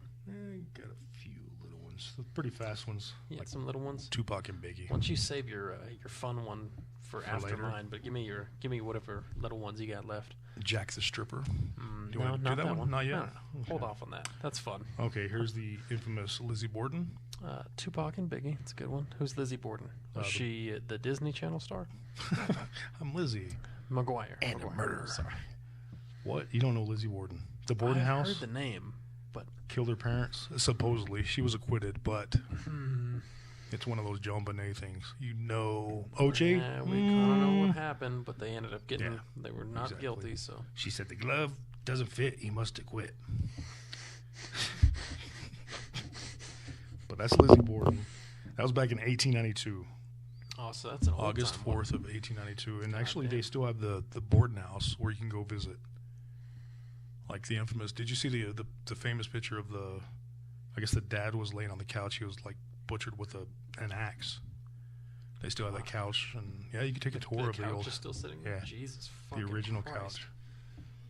Got a few little ones. The pretty fast ones. You Like got some little ones? Tupac and Biggie. Why don't you save your fun one for after later? mine, but give me whatever little ones you got left. Jack the Stripper. Do you No, want to not do that one? Not yet? No, Okay. Hold off on that. That's fun. Okay, here's the infamous Lizzie Borden. Tupac and Biggie. It's a good one. Who's Lizzie Borden? Was she the Disney Channel star? I'm Lizzie. McGuire. And a McGuire, murderer. Sorry. What? You don't know Lizzie Borden? The Borden I house? heard the name, but Killed her parents? Supposedly. She was acquitted, but it's one of those John Bonet things. You know. OJ? yeah, we kind of know what happened, but they ended up getting, Yeah, they were not exactly. guilty, so. She said the glove doesn't fit. He must have quit. But that's Lizzie Borden. That was back in 1892. Oh, so that's an old August time one. 4th of 1892. And God actually, damn. they still have the Borden house where you can go visit. Like the infamous. Did you see the famous picture of the? I guess the dad was laying on the couch. He was like butchered with an axe. They still have that couch, and yeah, you can take a tour of the couch old, is still sitting there? yeah, Jesus the fucking original Christ. couch.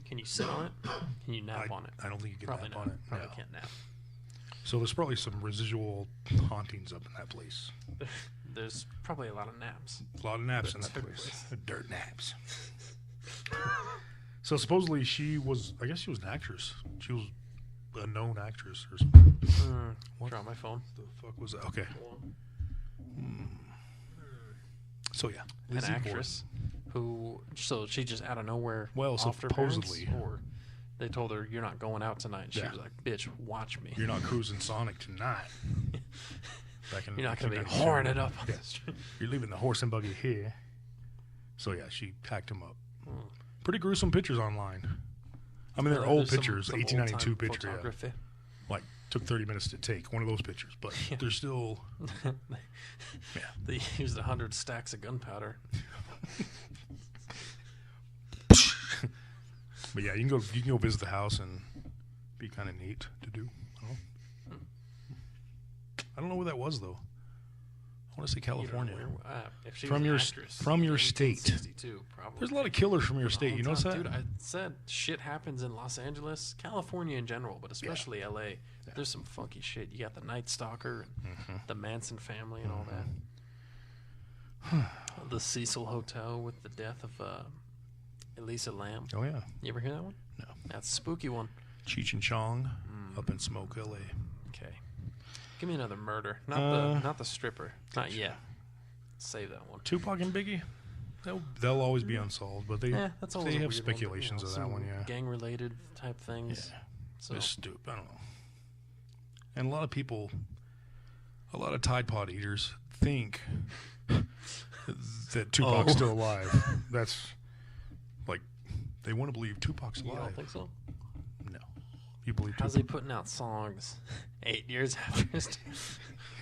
Can you sit on it? Can you nap on it? I don't think you can Probably nap not. on it. Probably No. can't nap. So there's probably some residual hauntings up in that place. There's probably a lot of naps. A lot of naps in that Dirt place. place. Dirt naps. So supposedly she was, I guess she was an actress. She was a known actress or something. What Drop my phone. the fuck was that? Okay. So yeah, An Lizzie actress who, so she just out of nowhere Well, offed her parents, supposedly. or they told her, you're not going out tonight. And she Yeah. was like, bitch, watch me. Borden. You're not cruising Sonic tonight. Back in You're not going to be 1992. whoring it up on Yeah. the street. You're leaving the horse and buggy here. So yeah, she hacked him up. Hmm. Pretty gruesome pictures online. I mean, they're old There's some- pictures, some 1892 old-time picture. Yeah. photography. Like took 30 minutes to take one of those pictures, but Yeah. they're still. Yeah. They used 100 stacks of gunpowder. But yeah, you can go visit the house and be kind of neat to do. I don't know where that was though. I want to say You don't know California. where- if she From was an your actress from in your state. 1862, probably. There's a lot of killers from your The state. whole You notice time. that? Dude, I said shit happens in Los Angeles, California in general, but especially LA. There's some funky shit. You got the Night Stalker, and the Manson family, and all that. The Cecil Hotel with the death of Elisa Lam. Oh yeah, You ever hear that one? No. That's a spooky one. Cheech and Chong up in Smoke, LA. Okay. Give me another murder. Not the stripper. Not yet. Save that one. Tupac and Biggie. They'll always be unsolved, but they That's always they a have weird one, but, speculations of that some one. Yeah, gang-related type things. yeah. So It's stupid. I don't know. And a lot of people, a lot of Tide Pod eaters think that Tupac's still alive. That's like they want to believe Tupac's alive. You don't think so? No. You believe How's Tupac? he putting out songs 8 years after his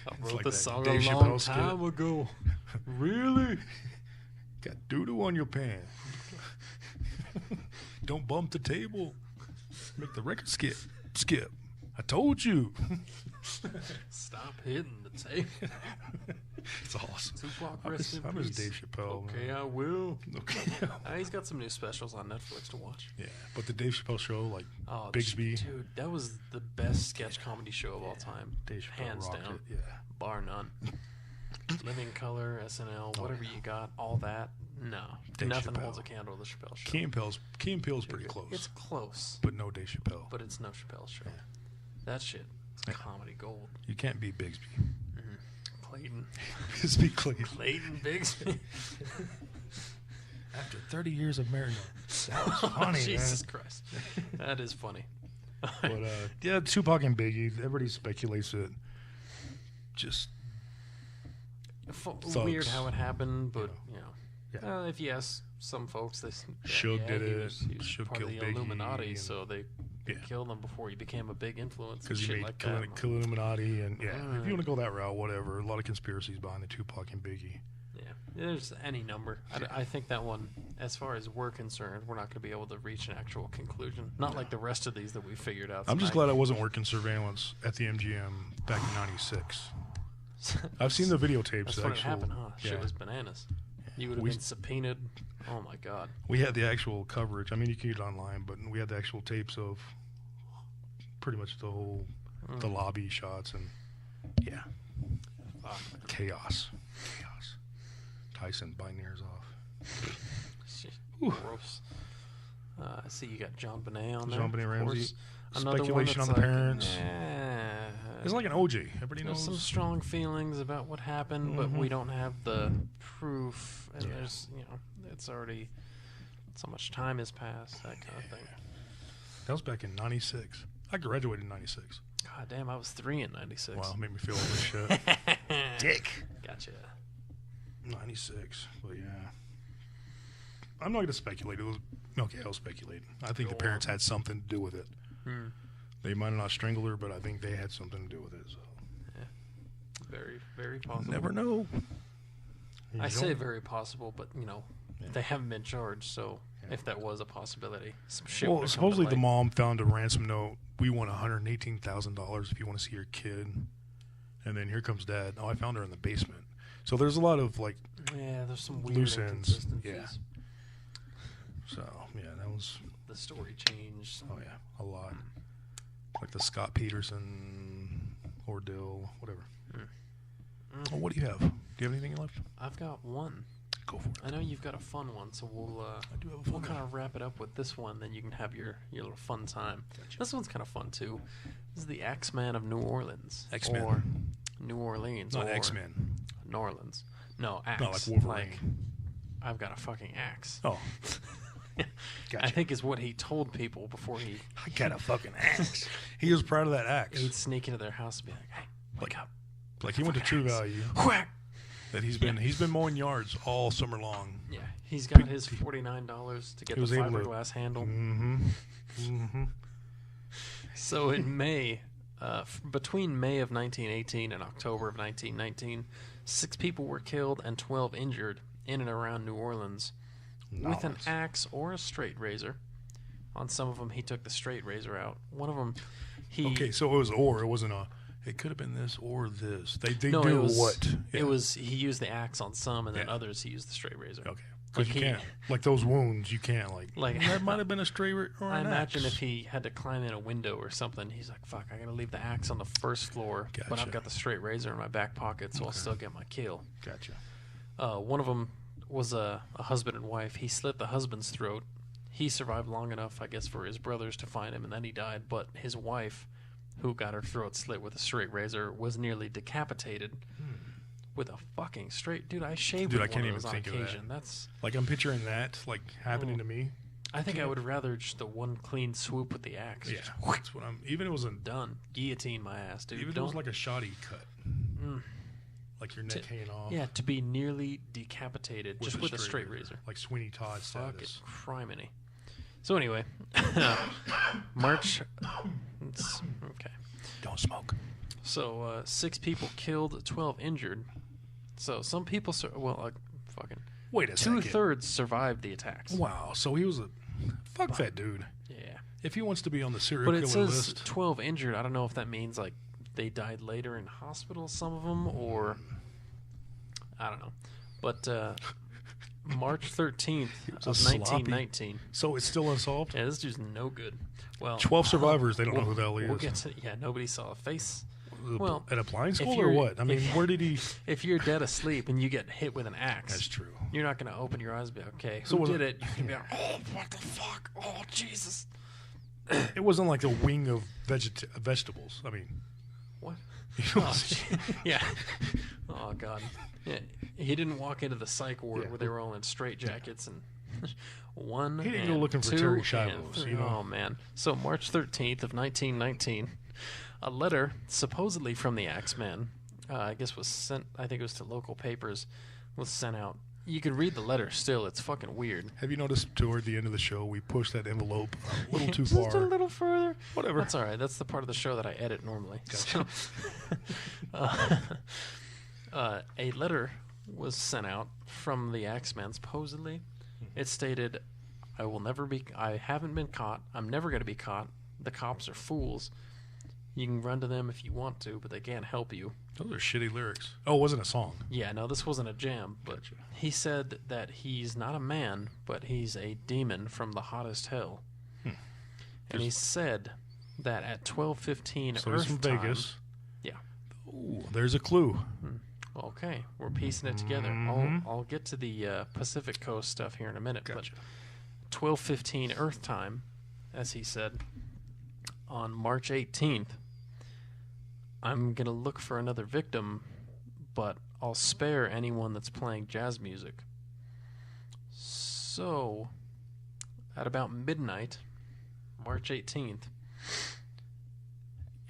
I wrote like the that song a Dave long Chappelle skit. time ago. Really? Got doo-doo on your pants. Don't bump the table. Make the record skip. I told you. Stop hitting the tape. It's awesome. Tupac, I rest in miss peace. Dave Chappelle. Okay, man. I will. Okay. He's got some new specials on Netflix to watch. Yeah, but the Dave Chappelle show, like Oh, Bigsby. dude, that was the best sketch comedy show of all time. Dave Chappelle Hands rocked down. it. Yeah. Bar none. Living Color, SNL, whatever you got, all that. No. Dave Nothing Chappelle. holds a candle to the Chappelle show. Key and Peele's pretty close. It's close, But no Dave Chappelle. but it's no Chappelle show. Yeah. That shit is Yeah. comedy gold. You can't beat Bigsby. Clayton. Bigsby Clayton. Clayton Bigsby. After 30 years of marriage. That was funny, Jesus man. Christ. That is funny. But yeah, Tupac and Biggie, everybody speculates it. Just Weird how it happened, but Yeah. if you ask some folks, they Suge did he it. was Suge part of killed the Biggie Illuminati, and- so they killed him before he became a big influence. because he shit made like Kill that. Illuminati, and if Right. you want to go that route, whatever. A lot of conspiracies behind the Tupac and Biggie. Yeah, there's any number. I think that one, as far as we're concerned, we're not going to be able to reach an actual conclusion. Not like the rest of these that we figured out. I'm just tonight. glad I wasn't working surveillance at the MGM back in '96. I've seen the videotapes. That's when it happened, huh? Yeah. Shit was bananas. You would have been subpoenaed. Oh my god. We had the actual coverage. I mean, you can get it online, but we had the actual tapes of pretty much the whole, the lobby shots, and yeah, chaos. Tyson biting ears off. Shit, gross. I see you got John Bonet on there. John Benet of Ramsey. course. Another Speculation one on the that's parents. It's like an OJ. Everybody There's knows. some strong feelings about what happened, but we don't have the proof. And there's, it's already so much time has passed. That kind of thing. That was back in '96. I graduated in '96. God damn, I was 3 in '96. Wow, made me feel old as shit. Dick. Gotcha. 96, but yeah. I'm not going to speculate. I'll speculate. I think the parents had something to do with it. They might have not strangled her, but I think they had something to do with it. So Yeah. Very, very possible. never know. I say very possible, but, they haven't been charged, so if that was a possibility, some shit Well, would've come to supposedly the light. mom found a ransom note. We want $118,000 if you want to see your kid. And then here comes dad. Oh, I found her in the basement. So there's a lot of like Yeah, there's some weird loose ends. inconsistencies. Yeah. So yeah, that was The story changed. a lot. Like the Scott Peterson ordeal, whatever. Well, what do you have? Do you have anything left? I've got one. Go for it. I know you've got a fun one, so we'll I do have a we'll fun kind one. of wrap it up with this one, then you can have your little fun time. Gotcha. This one's kind of fun too. This is the Axeman of New Orleans. X-Men. Or New Orleans. Not or X-Men. New Orleans. No, axe. Not like Wolverine. Like, I've got a fucking axe. Oh. I Gotcha. think is what he told people before he I got a fucking axe. He was proud of that axe. he'd sneak into their house and be like, "Hey, wake up!" Like he went to True Value. Whack! That he's been mowing yards all summer long. Yeah, he's got his $49 to get He was the able to- fiberglass handle. Mm-hmm. Mm-hmm. So in May, between May of 1918 and October of 1919, 6 people were killed and 12 injured in and around New Orleans with an Nice. axe or a straight razor. On some of them, he took the straight razor out. One of them, he Okay, so it was or. It wasn't a. It could have been this or this. They no, do it was what? it Yeah. was. He used the axe on some, and then Yeah. others he used the straight razor. Okay. Because Like you he- can't. Like those wounds, you can't Like- that might have been a straight or I an imagine axe. if he had to climb in a window or something, he's like, "Fuck, I gotta leave the axe on the first floor, but Gotcha. I've got the straight razor in my back pocket, so I'll still get my kill." Gotcha. One of them was a husband and wife. He slit the husband's throat. He survived long enough, I guess, for his brothers to find him, and then he died. But his wife, who got her throat slit with a straight razor, was nearly decapitated with a fucking straight. Dude, I shaved Dude, with I can't one even of those think on of that. occasion. That's. Like I'm picturing that like happening to me. I think I would rather just the one clean swoop with the axe. Yeah, Just that's what I'm. Even it was a. done. Guillotine my ass, dude. Even if it Don't. was like a shoddy cut. Like your neck hanging off. Yeah, to be nearly decapitated just with a straight razor. Like Sweeney Todd Fuck it, status. criminy. So anyway, March. Okay. Don't smoke. So 6 people killed, 12 injured. So some people, fucking. Wait a second. 2/3 survived the attacks. Wow. So he was a fuck that dude. Yeah. If he wants to be on the serial But it killer says list, 12 injured. I don't know if that means like they died later in hospital, some of them, or I don't know. But March 13th of 1919. So it's still unsolved? Yeah, this dude's no good. Well, 12 survivors, they don't know who the hell he is. We'll get to, nobody saw a face. Well, at a blind school or what? I mean, where did he... If you're dead asleep and you get hit with an axe... That's true. You're not going to open your eyes and be like, okay, who did it? You can be like, oh, what the fuck? Oh, Jesus. It wasn't like a wing of vegetables. I mean... What? You know, yeah. Oh, God. Yeah. He didn't walk into the psych ward where they were all in straitjackets and... One He didn't go looking for Terry Shivos, you know? Oh, man. So, March 13th of 1919, a letter, supposedly from the Axeman, I guess was sent, I think it was to local papers, was sent out. You can read the letter still. It's fucking weird. Have you noticed toward the end of the show, we pushed that envelope a little too Just far? Just a little further. Whatever. That's all right. That's the part of the show that I edit normally. Gotcha. So, a letter was sent out from the Axeman, supposedly. It stated, I haven't been caught. I'm never going to be caught. The cops are fools. You can run to them if you want to, but they can't help you. Those are shitty lyrics. Oh, it wasn't a song. Yeah, no, this wasn't a jam, but Gotcha. he said that he's not a man, but he's a demon from the hottest hell. And he said that at 12:15 So Earth he's from time, Vegas. Yeah. Ooh, there's a clue. Okay, we're piecing it together. I'll get to the Pacific Coast stuff here in a minute. Gotcha. But 12:15 Earth time, as he said, on March 18th, I'm going to look for another victim, but I'll spare anyone that's playing jazz music. So, at about midnight, March 18th,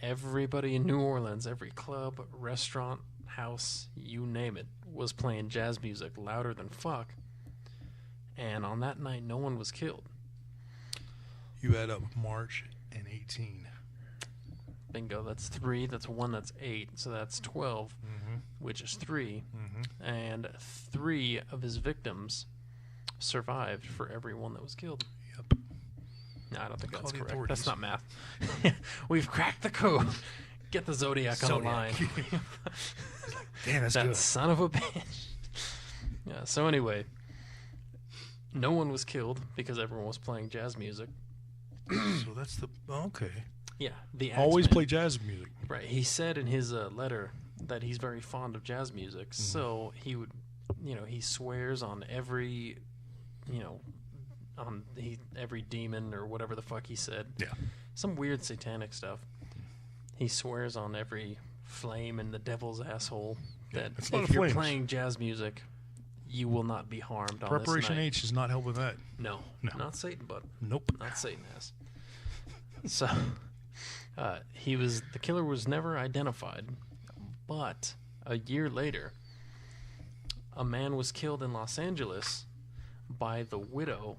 everybody in New Orleans, every club, restaurant, house, you name it, was playing jazz music louder than fuck. And on that night, no one was killed. You add up March and 18. Bingo, that's 3, that's 1, that's 8, so that's 12, which is 3. And 3 of his victims survived for every one that was killed. Yep. No, I don't think that's the correct. authorities. That's not math. We've cracked the code. Get the Zodiac on the line. Damn, that's that good. son of a bitch. Yeah, so anyway, no one was killed because everyone was playing jazz music. So that's the... Okay. Yeah, the Always Axeman. play jazz music. Right. He said in his letter that he's very fond of jazz music, so he would, he swears on every, every demon or whatever the fuck he said. Yeah. Some weird satanic stuff. He swears on every flame in the devil's asshole that it's a lot if of you're flames. playing jazz music, you will not be harmed on Preparation this night. H does not help with that. No, No. not Satan, but Nope. not Satan ass. So, the killer was never identified, but a year later, a man was killed in Los Angeles by the widow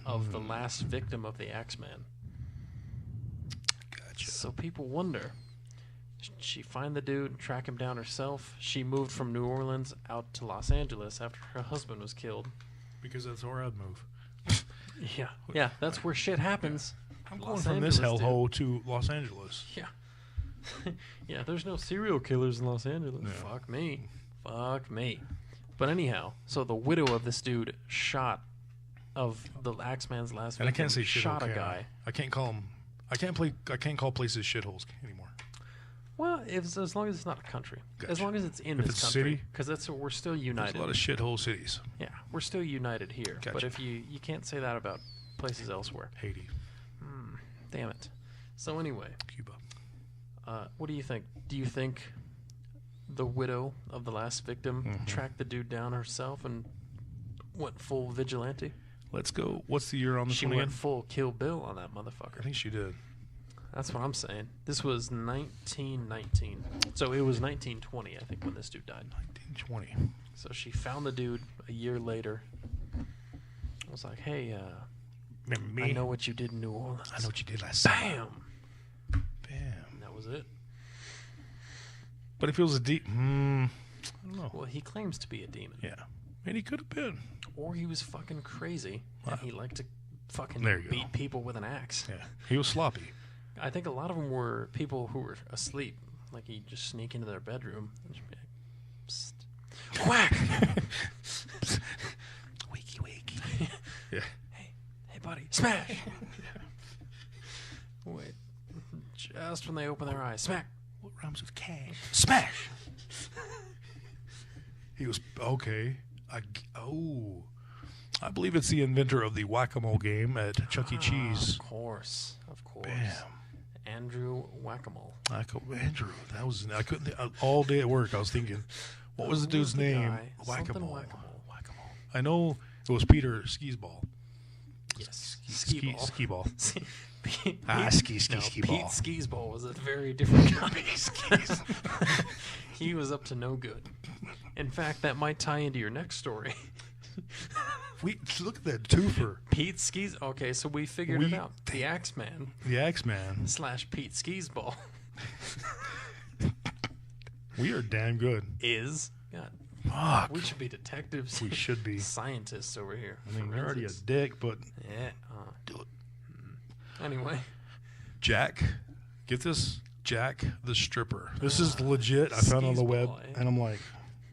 of the last victim of the Axeman. Gotcha. So people wonder, did she find the dude, track him down herself? She moved from New Orleans out to Los Angeles after her husband was killed. Because that's where I'd move. Yeah, that's where shit happens. I'm Los going from this Angeles, dude. hellhole to Los Angeles. Yeah. Yeah, there's no serial killers in Los Angeles. Yeah. Fuck me. Fuck me. But anyhow, so the widow of this dude shot of the Axeman's last victim. And I can't say shithole. shot a can I? guy. I can't call them. I can't call places shitholes anymore. Well, as long as it's not a country. Gotcha. As long as it's in If this it's country. city? Because we're still There's united. a lot of shithole cities. Yeah, we're still united here. But Gotcha. if you can't say that about places elsewhere. Haiti, Damn it. So anyway, Cuba. what do you think? Do you think the widow of the last victim tracked the dude down herself and went full vigilante? Let's go. What's the year on this She one went again? full Kill Bill on that I motherfucker. think she did. That's what I'm saying. This was 1919. So it was 1920, I think, when this dude died. 1920. So she found the dude a year later. I was like, hey, Remember me? I know what you did in New Orleans. I know what you did last summer. Bam! Bam. And that was it. But it feels a deep. I don't know. Well, he claims to be a demon. Yeah. And he could have been. Or he was fucking crazy, and he liked to fucking There you beat go. people with an axe. Yeah. He was sloppy. I think a lot of them were people who were asleep. Like, he'd just sneak into their bedroom and just be like, psst. Whack! Wakey, wakey. Yeah. Hey, buddy, smash! Wait. Just when they open their eyes, smack! What rhymes with cash? Smash! He was okay. I believe it's the inventor of the whack-a-mole game at Chuck E. Cheese. Of course. Bam. Andrew Whack-a-Mole. Andrew. That was. I couldn't. All day at work, I was thinking, what was the dude's name? Whack-a-mole. Whack-a-mole. I know it was Peter Skisball. Yes. Skiball. Ski Ball. Pete Skisball was a very different guy. He was up to no good. In fact, that might tie into your next story. Look at that twofer. Pete Skis. Okay, so we figured it out. The Axeman The Axeman. / Pete Skisball We are damn good. is. God, Fuck. we should be detectives. We should be. Scientists over here. I mean, you're already a Forensics. dick, but Yeah. do it. Anyway. Jack, get this. Jack the stripper. This is legit. I found it on the web, Skisball, eh? and I'm like,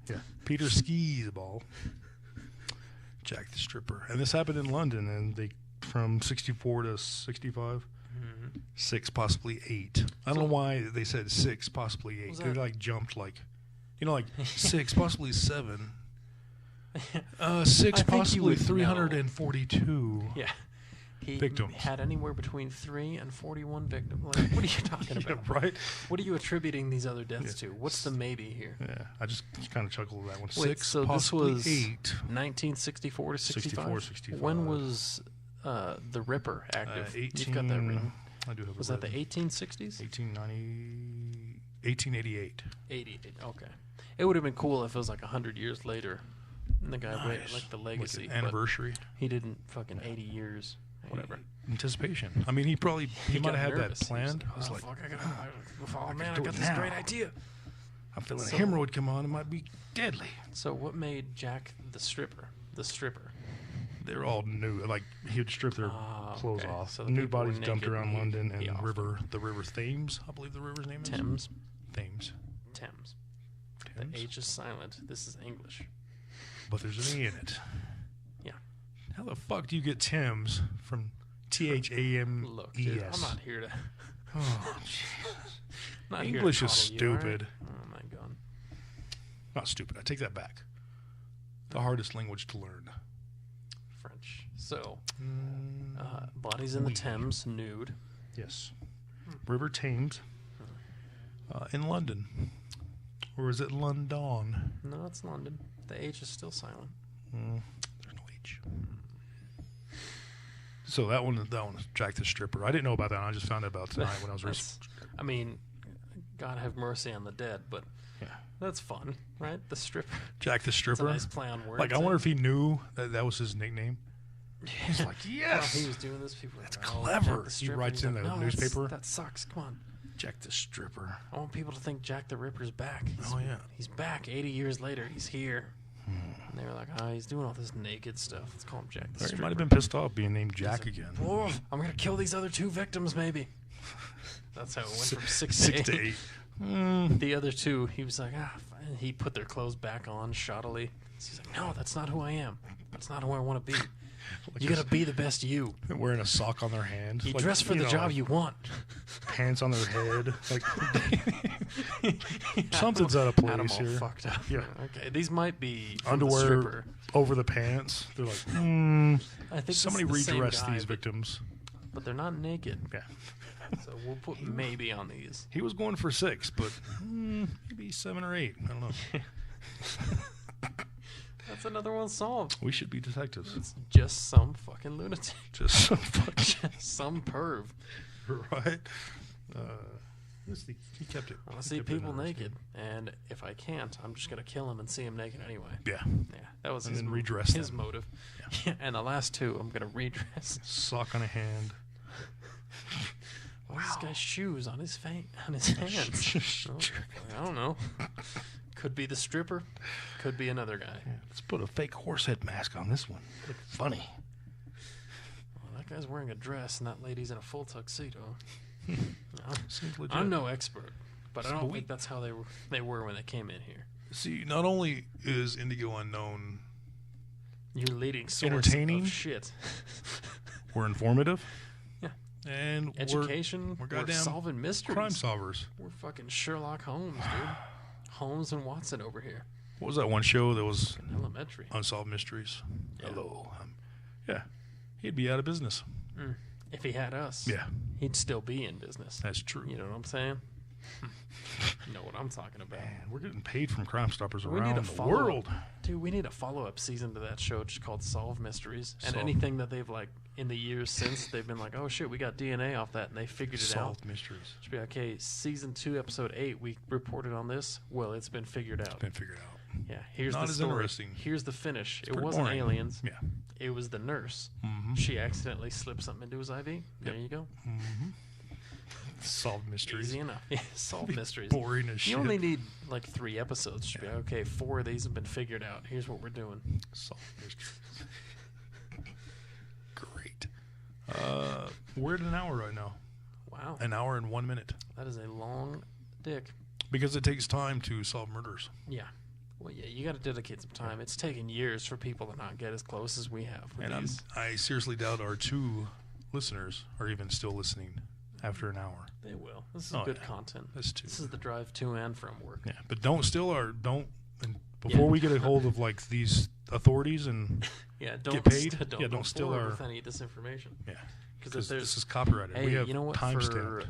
yeah, Peter Skisball. Jack the stripper, and this happened in London, and they from 64 to 65, 6 possibly 8. I don't know why they said 6 possibly 8. They like jumped like 6 possibly 7. 6 possibly 342. Yeah. He Victims. had anywhere between 3 and 41 victims. Like, what are you talking about? Yeah, right. What are you attributing these other deaths to? What's the maybe here? Yeah, I just kind of chuckled at that one. Wait, 6 so this possibly was 8. 1964 to 65? 64, 65. When was the Ripper active? 18. You've got that written. I do have it. Was that the written. 1860s? 1888. 88. Okay. It would have been cool if it was like 100 years later. And the guy read like the legacy. Like an anniversary. He didn't fucking 80 years. Whatever. Anticipation. I mean, he might got have had nervous. that planned. He was I like, was like, fuck, I do got it this now. great idea. I'm feeling So- a hemorrhoid come on. It might be deadly. So what made Jack the stripper? They're all nude. Like, he would strip their clothes okay. off. So the Nude people were bodies dumped naked around and London he and offed the river Thames. I believe the river's name is Thames. Thames. Thames. Thames. The H is silent. This is English. But there's an E in it. Yeah. How the fuck do you get Thames from THAMES? Look, dude, I'm not here to. Oh, Jesus. Not here to English is coddle you, all right? stupid. Oh my god. Not stupid. I take that back. The hardest language to learn. French. So, bodies in the Thames, nude. Yes. River Thames. In London. Or is it London? No, it's London. The H is still silent. There's no H. So that one was Jack the Stripper. I didn't know about that. I just found out about it tonight when I was researching. I mean, God have mercy on the dead, but Yeah. that's fun, right? The stripper. Jack the It's a Stripper. nice play on words. Like, I wonder if he knew that was his nickname. He's like, Well, yes, he was doing this. People were That's like, clever. Jack the He Stripper. writes He's in like, the no, newspaper. That sucks. Come on. Jack the Stripper. I want people to think Jack the Ripper's back. Oh, yeah. He's back 80 years later. He's here. And they were like, he's doing all this naked stuff. Let's call him Jack the Or he Stripper. might have been pissed off being named Jack He's like, again. "Oh, I'm going to kill these other 2 victims, maybe. That's how it went from 6 6 to to 8. 8. The other 2, he was like, fine. He put their clothes back on shoddily. He's like, no, that's not who I am. That's not who I want to be. Like You got to be the best you. wearing a sock on their hand. You Like, dress for the know, job like you want. Pants on their head. Like something's out of Had 'em place all here. fucked up. Yeah. Okay, these might be from the Underwear stripper. over the pants. They're like, I think somebody this is the same redress guy, these victims. but they're not naked. Yeah. So we'll put maybe on these. He was going for 6, but maybe 7 or 8. I don't know. That's another one solved. We should be detectives. It's just some fucking lunatic. Just some fucking Just some perv. right. Let's see. He kept it. I want to see people naked, and if I can't, I'm just gonna kill him and see him naked anyway. Yeah. Yeah, that was And his, then redress his them. motive. Yeah. And the last two, I'm gonna redress. Sock on a hand. What's this guy's shoes on his hands? I don't know. Could be the stripper. Could be another guy. Yeah, let's put a fake horse head mask on this one. Look funny. Well, that guy's wearing a dress, and that lady's in a full tuxedo. Seems legit. I'm no expert, but I don't Sweet. think that's how they were when they came in here. See, not only is Indigo Unknown Your leading source entertaining, of shit. we're informative. Yeah. And Education. we're We're goddamn solving mysteries. crime solvers. We're fucking Sherlock Holmes, dude. Holmes and Watson over here. What was that one show that was Elementary. Unsolved Mysteries? Yeah. Hello. Yeah. He'd be out of business. If he had us, Yeah. he'd still be in business. That's true. You know what I'm saying? You know what I'm talking about. Man, we're getting paid from Crime Stoppers We around need a the world. Dude, we need a follow-up season to that show just called Solve Mysteries. And Solve. anything that they've, like, in the years since, they've been like, oh, shit, we got DNA off that, and they figured it out. Solved Mysteries. Should be like, okay, season 2, episode 8, we reported on this. Well, it's been figured out. It's been figured out. Yeah, here's Not the as story. interesting. Here's the finish. It pretty wasn't boring. aliens. Yeah. It was the nurse. Mm-hmm. She accidentally slipped something into his IV. There you go. Mm-hmm. Solved Mysteries. Easy enough. Yeah, solve mysteries. Boring as shit. You only need like 3 episodes. Should be like, okay, 4 of these have been figured out. Here's what we're doing. Solved Mysteries. Great. We're at an hour right now. Wow. An hour and 1 minute. That is a long dick. Because it takes time to solve murders. Yeah. Well, yeah, you got to dedicate some time. It's taken years for people to not get as close as we have with And these. I seriously doubt our 2 listeners are even still listening after an hour. They will. This is Oh, good yeah. content. That's 2. This is the drive to and from work. Yeah, but don't before we get a hold of like these authorities and Yeah, don't get paid. Don't Yeah, go don't steal forward our. with any disinformation. Yeah, Because because there's this is copyrighted. hey, we have you know what? time For stamped.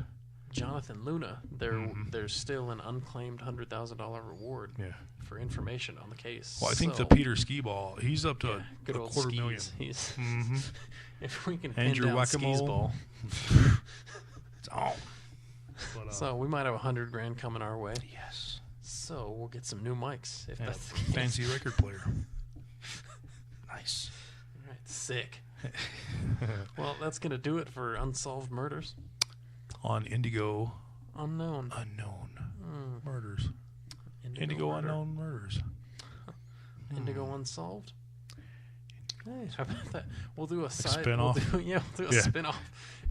Jonathan Luna, there's still an unclaimed $100,000 reward Yeah. for information on the case. Well, I think So, the Peter Skee-Ball, he's up to yeah, good a old quarter skis. million. He's Mm-hmm. if we can Andrew pin down Whack-A-Mole. skis ball. It's on. But, So we might have $100,000 coming our way. yes, So we'll get some new mics if yeah, that's the case. fancy record player. Nice. All right, sick. Well, that's gonna do it for Unsolved Murders. On Indigo Unknown. Unknown Murders. Indigo Indigo Murder. Unknown Murders. Indigo Unsolved. Hey, how about that? We'll do a side spin-off? We'll do a Yeah. spin-off.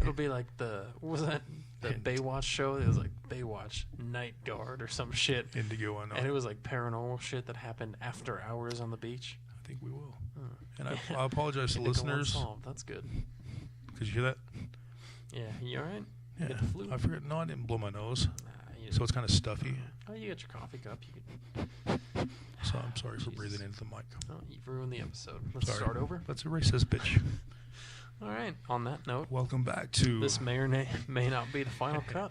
It'll be like what was that? The Baywatch show? It was like Baywatch Night Guard or some shit. Indigo Unknown. And it was like paranormal shit that happened after hours on the beach. I think we will. Oh. And I apologize to Indigo listeners. Unsolved. That's good. Could you hear that? Yeah, you all right? Yeah. Get the flu? I forgot. No, I didn't blow my nose. Nah, you So it's kind of stuffy. oh, you got your coffee cup. You can, So I'm sorry for Jesus. breathing into the mic. oh, you've ruined the episode. Let's Sorry. start over. Let's erase this bitch. All right. On that note, Welcome back to this may or may not be the final cut.